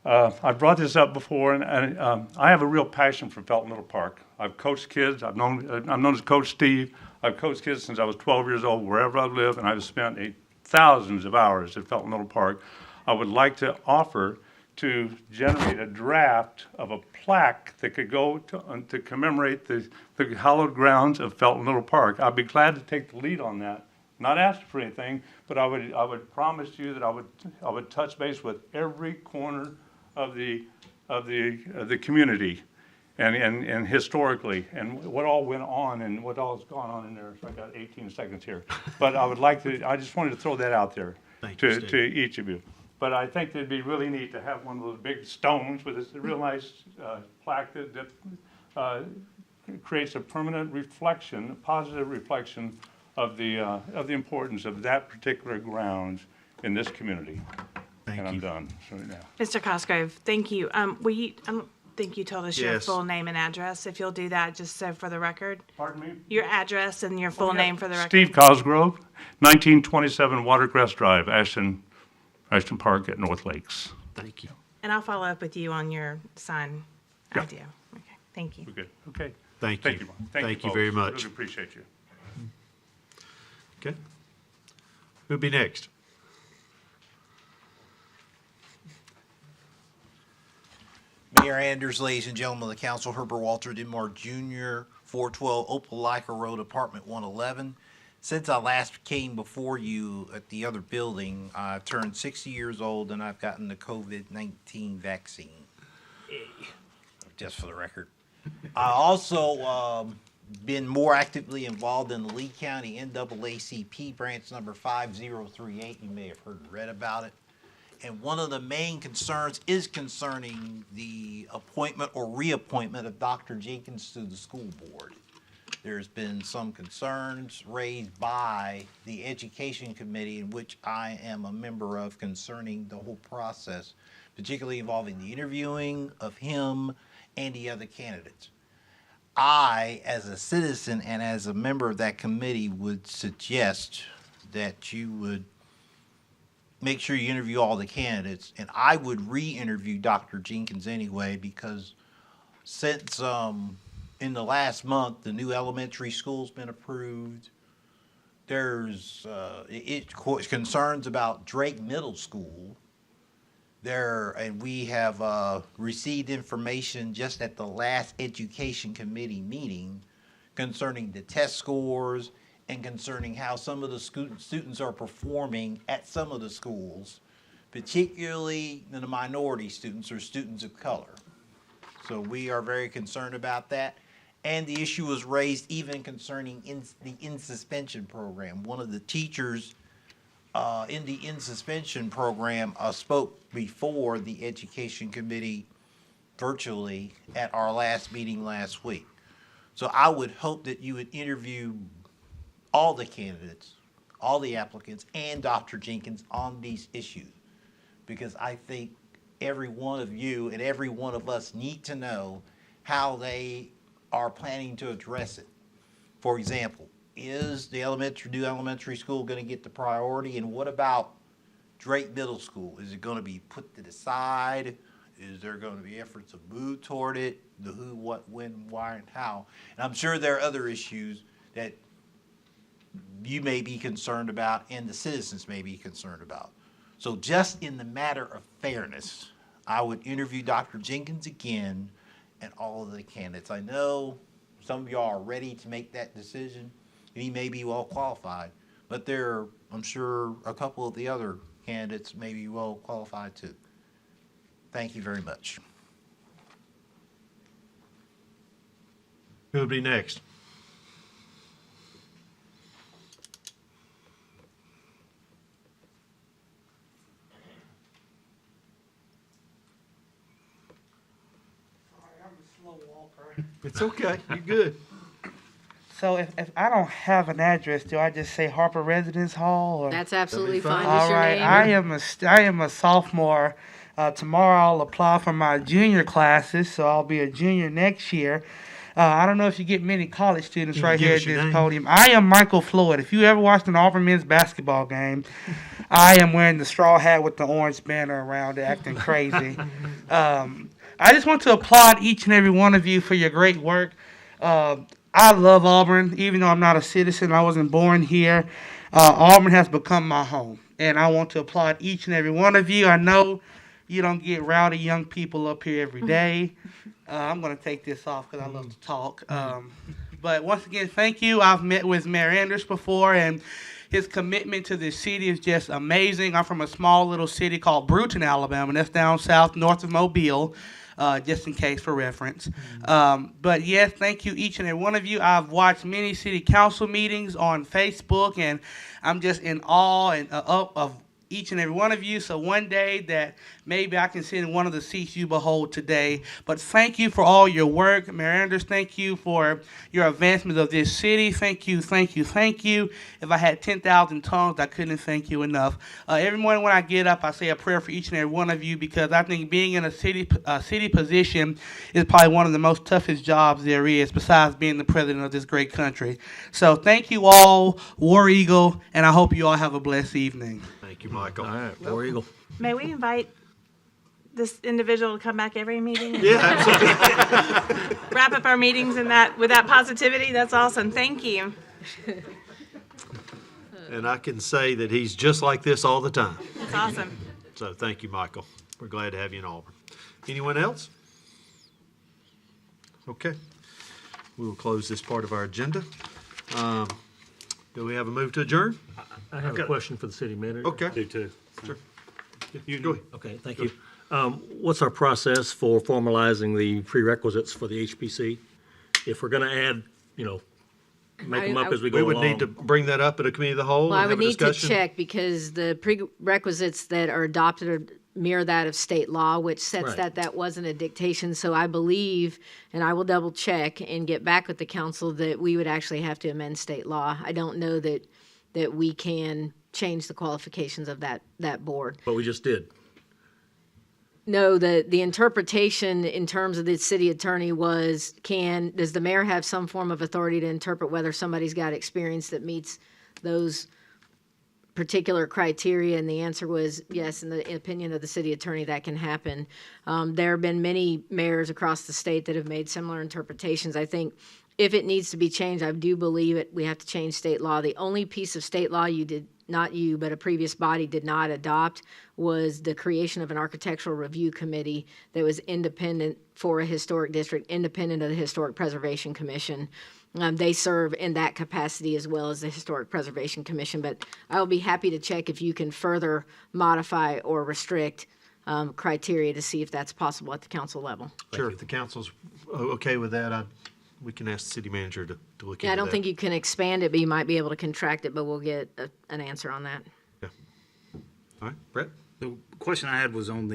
I brought this up before, and I have a real passion for Felton Little Park. I've coached kids. I'm known as Coach Steve. I've coached kids since I was 12 years old, wherever I live, and I've spent thousands of hours at Felton Little Park. I would like to offer to generate a draft of a plaque that could go to commemorate the hallowed grounds of Felton Little Park. I'd be glad to take the lead on that. Not ask for anything, but I would promise you that I would touch base with every corner of the community, and historically, and what all went on and what all has gone on in there. So I got 18 seconds here, but I just wanted to throw that out there to each of you. But I think it'd be really neat to have one of those big stones with this real nice plaque that creates a permanent reflection, a positive reflection of the importance of that particular grounds in this community. And I'm done. So now. Mr. Cosgrove, thank you. I don't think you told us your Yes. full name and address. If you'll do that, just so for the record. Pardon me? Your address and your full name for the record. Steve Cosgrove, 1927 Watercress Drive, Ashton Park at North Lakes. Thank you. And I'll follow up with you on your sign Yeah. idea. Okay, thank you. We're good. Okay. Thank you. Thank you. Thank you folks. very much. Really appreciate you. Okay. Who'll be next? Mayor Anders, ladies and gentlemen of the council, Herbert Walter Denmark Jr., 412 Opelika Road, Apartment 111. Since I last came before you at the other building, I turned 60 years old and I've gotten the COVID-19 vaccine. Just for the record. I also been more actively involved in the Lee County NAACP branch number 5038. You may have heard and read about it. And one of the main concerns is concerning the appointment or reappointment of Dr. Jenkins to the school board. There's been some concerns raised by the Education Committee, in which I am a member of, concerning the whole process, particularly involving the interviewing of him and the other candidates. I, as a citizen and as a member of that committee, would suggest that you would make sure you interview all the candidates, and I would re-interview Dr. Jenkins anyway, because since in the last month the new elementary school's been approved, there's concerns about Drake Middle School there, and we have received information just at the last Education Committee meeting concerning the test scores and concerning how some of the students are performing at some of the schools, particularly the minority students or students of color. So we are very concerned about that. And the issue was raised even concerning the in-suspension program. One of the teachers in the in-suspension program spoke before the Education Committee virtually at our last meeting last week. So I would hope that you would interview all the candidates, all the applicants, and Dr. Jenkins on these issues, because I think every one of you and every one of us need to know how they are planning to address it. For example, is the new elementary school going to get the priority? And what about Drake Middle School? Is it going to be put to the side? Is there going to be efforts to move toward it? The who, what, when, why, and how? And I'm sure there are other issues that you may be concerned about and the citizens may be concerned about. So just in the matter of fairness, I would interview Dr. Jenkins again and all of the candidates. I know some of y'all are ready to make that decision, and he may be well qualified, but there are, I'm sure, a couple of the other candidates may be well qualified too. Thank you very much. Who will be next? It's okay. You're good. So if I don't have an address, do I just say Harper Residence Hall? Or? That's absolutely fine. All Just your right. name. I am a sophomore. Tomorrow I'll apply for my junior classes, so I'll be a junior next year. I don't know if you get many college students right here at this podium. I am Michael Floyd. If you ever watched an Auburn men's basketball game, I am wearing the straw hat with the orange banner around it, acting crazy. I just want to applaud each and every one of you for your great work. I love Auburn, even though I'm not a citizen. I wasn't born here. Auburn has become my home, and I want to applaud each and every one of you. I know you don't get rowdy young people up here every day. I'm going to take this off because I love to talk. But once again, thank you. I've met with Mayor Anders before, and his commitment to this city is just amazing. I'm from a small little city called Brewton, Alabama, and that's down south north of Mobile. Just in case for reference. But yes, thank you each and every one of you. I've watched many city council meetings on Facebook, and I'm just in awe and of each and every one of you. So one day that maybe I can sit in one of the seats you behold today. But thank you for all your work. Mayor Anders, thank you for your advancement of this city. Thank you, thank you, thank you. If I had 10,000 tongues, I couldn't thank you enough. Every morning when I get up, I say a prayer for each and every one of you, because I think being in a city position is probably one of the most toughest jobs there is, besides being the president of this great country. So thank you all, War Eagle, and I hope you all have a blessed evening. Thank you, Michael. All right, War Eagle. May we invite this individual to come back every meeting? Yeah, absolutely. Wrap up our meetings with that positivity. That's awesome. Thank you. And I can say that he's just like this all the time. That's awesome. So thank you, Michael. We're glad to have you in Auburn. Anyone else? Okay. We will close this part of our agenda. Do we have a move to adjourn? I have a question for the city manager. Okay. I do too. Sure. You go ahead. Okay, thank you. What's our process for formalizing the prerequisites for the HPC? If we're going to add, make them up as we go We along. would need to bring that up at a committee of the whole Well, I and would have a need to discussion. check, because the prerequisites that are adopted are mirror that of state law, which sets Right. that wasn't a dictation. So I believe, and I will double check and get back with the council, that we would actually have to amend state law. I don't know that we can change the qualifications of that board. But we just did. No, the interpretation in terms of the city attorney was, does the mayor have some form of authority to interpret whether somebody's got experience that meets those particular criteria? And the answer was yes. In the opinion of the city attorney, that can happen. There have been many mayors across the state that have made similar interpretations. I think if it needs to be changed, I do believe we have to change state law. The only piece of state law not you, but a previous body did not adopt was the creation of an architectural review committee that was independent for a historic district, independent of the Historic Preservation Commission. They serve in that capacity as well as the Historic Preservation Commission, but I will be happy to check if you can further modify or restrict criteria to see if that's possible at the council level. Sure, if the council's okay with that, we can ask the city manager to look into that. Yeah, I don't think you can expand it, but you might be able to contract it, but we'll get an answer on that. Yeah. All right, Brett? The question I had was on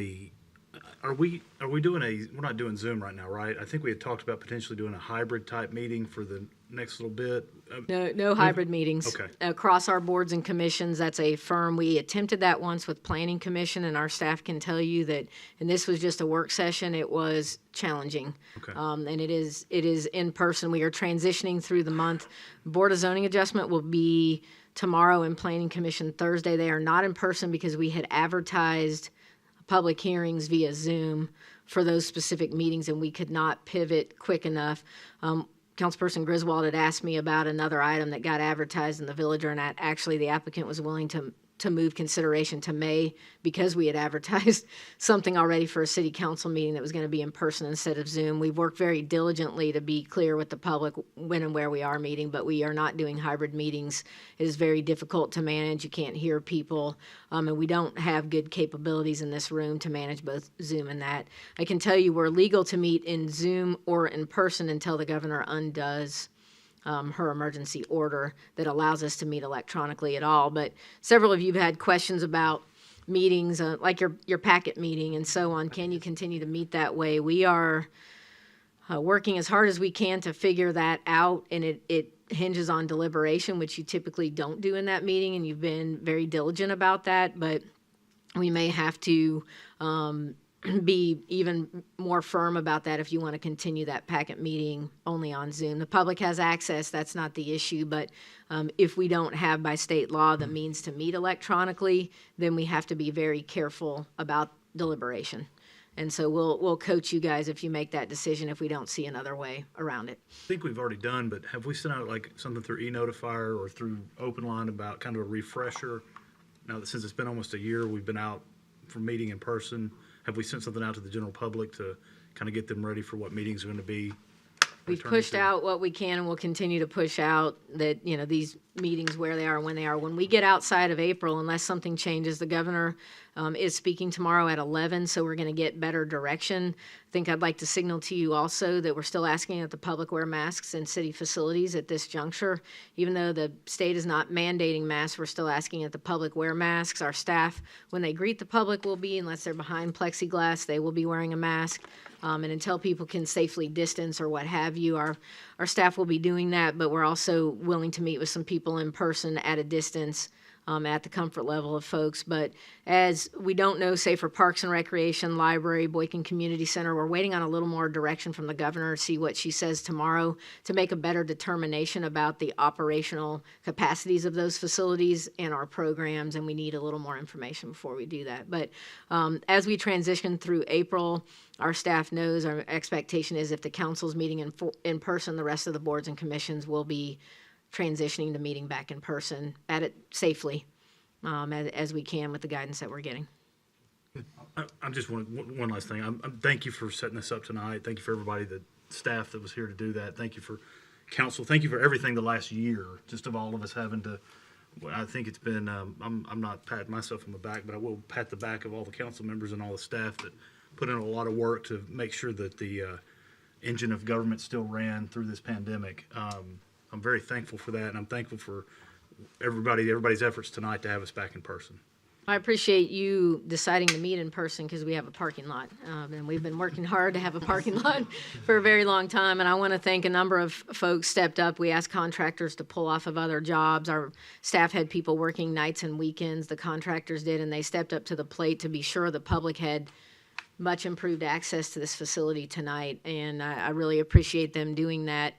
are we doing we're not doing Zoom right now, right? I think we had talked about potentially doing a hybrid type meeting for the next little bit? No hybrid meetings. Okay. Across our boards and commissions, that's a firm. We attempted that once with Planning Commission, and our staff can tell you that, and this was just a work session, it was challenging. Okay. And it is in person. We are transitioning through the month. Board of Zoning Adjustment will be tomorrow and Planning Commission Thursday. They are not in person because we had advertised public hearings via Zoom for those specific meetings, and we could not pivot quick enough. Councilperson Griswold had asked me about another item that got advertised in the Villager, and actually the applicant was willing to move consideration to May because we had advertised something already for a city council meeting that was going to be in person instead of Zoom. We've worked very diligently to be clear with the public when and where we are meeting, but we are not doing hybrid meetings. It is very difficult to manage. You can't hear people, and we don't have good capabilities in this room to manage both Zoom and that. I can tell you we're legal to meet in Zoom or in person until the governor undoes her emergency order that allows us to meet electronically at all. But several of you have had questions about meetings, like your packet meeting and so on. Can you continue to meet that way? We are working as hard as we can to figure that out, and it hinges on deliberation, which you typically don't do in that meeting, and you've been very diligent about that, but we may have to be even more firm about that if you want to continue that packet meeting only on Zoom. The public has access, that's not the issue, but if we don't have by state law the means to meet electronically, then we have to be very careful about deliberation. And so we'll coach you guys if you make that decision if we don't see another way around it. I think we've already done, but have we sent out like something through e-notifier or through Open Line about kind of a refresher? Now that since it's been almost a year, we've been out for meeting in person. Have we sent something out to the general public to kind of get them ready for what meetings are going to be? We've pushed out what we can, and we'll continue to push out that, these meetings, where they are, when they are. When we get outside of April, unless something changes, the governor is speaking tomorrow at 11, so we're going to get better direction. I think I'd like to signal to you also that we're still asking that the public wear masks in city facilities at this juncture. Even though the state is not mandating masks, we're still asking that the public wear masks. Our staff, when they greet the public, will be, unless they're behind plexiglass, they will be wearing a mask. And until people can safely distance or what have you, our staff will be doing that, but we're also willing to meet with some people in person at a distance at the comfort level of folks. But as we don't know, say for Parks and Recreation, Library, Boykin Community Center, we're waiting on a little more direction from the governor to see what she says tomorrow to make a better determination about the operational capacities of those facilities and our programs, and we need a little more information before we do that. But as we transition through April, our staff knows our expectation is if the council's meeting in person, the rest of the boards and commissions will be transitioning to meeting back in person at it safely as we can with the guidance that we're getting. I just want one last thing. Thank you for setting this up tonight. Thank you for everybody, the staff that was here to do that. Thank you for council. Thank you for everything the last year, just of all of us having to. I think it's been. I'm not patting myself on the back, but I will pat the back of all the council members and all the staff that put in a lot of work to make sure that the engine of government still ran through this pandemic. I'm very thankful for that, and I'm thankful for everybody's efforts tonight to have us back in person. I appreciate you deciding to meet in person because we have a parking lot, and we've been working hard to have a parking lot for a very long time. And I want to thank a number of folks stepped up. We asked contractors to pull off of other jobs. Our staff had people working nights and weekends. The contractors did, and they stepped up to the plate to be sure the public had much improved access to this facility tonight, and I really appreciate them doing that.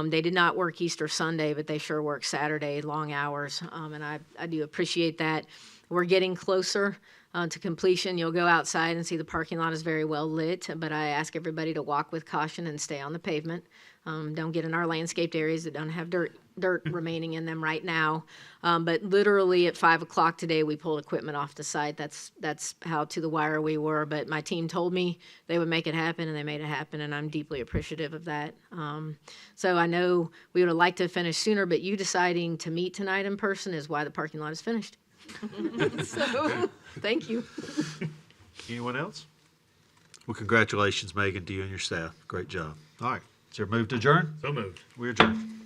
They did not work Easter Sunday, but they sure worked Saturday, long hours, and I do appreciate that. We're getting closer to completion. You'll go outside and see the parking lot is very well lit, but I ask everybody to walk with caution and stay on the pavement. Don't get in our landscaped areas that don't have dirt remaining in them right now. But literally at 5 o'clock today, we pulled equipment off the site. That's how to the wire we were. But my team told me they would make it happen, and they made it happen, and I'm deeply appreciative of that. So I know we would have liked to finish sooner, but you deciding to meet tonight in person is why the parking lot is finished. So thank you. Anyone else? Well, congratulations, Megan, to you and your staff. Great job. All right. Is there a move to adjourn? So moved. We adjourn.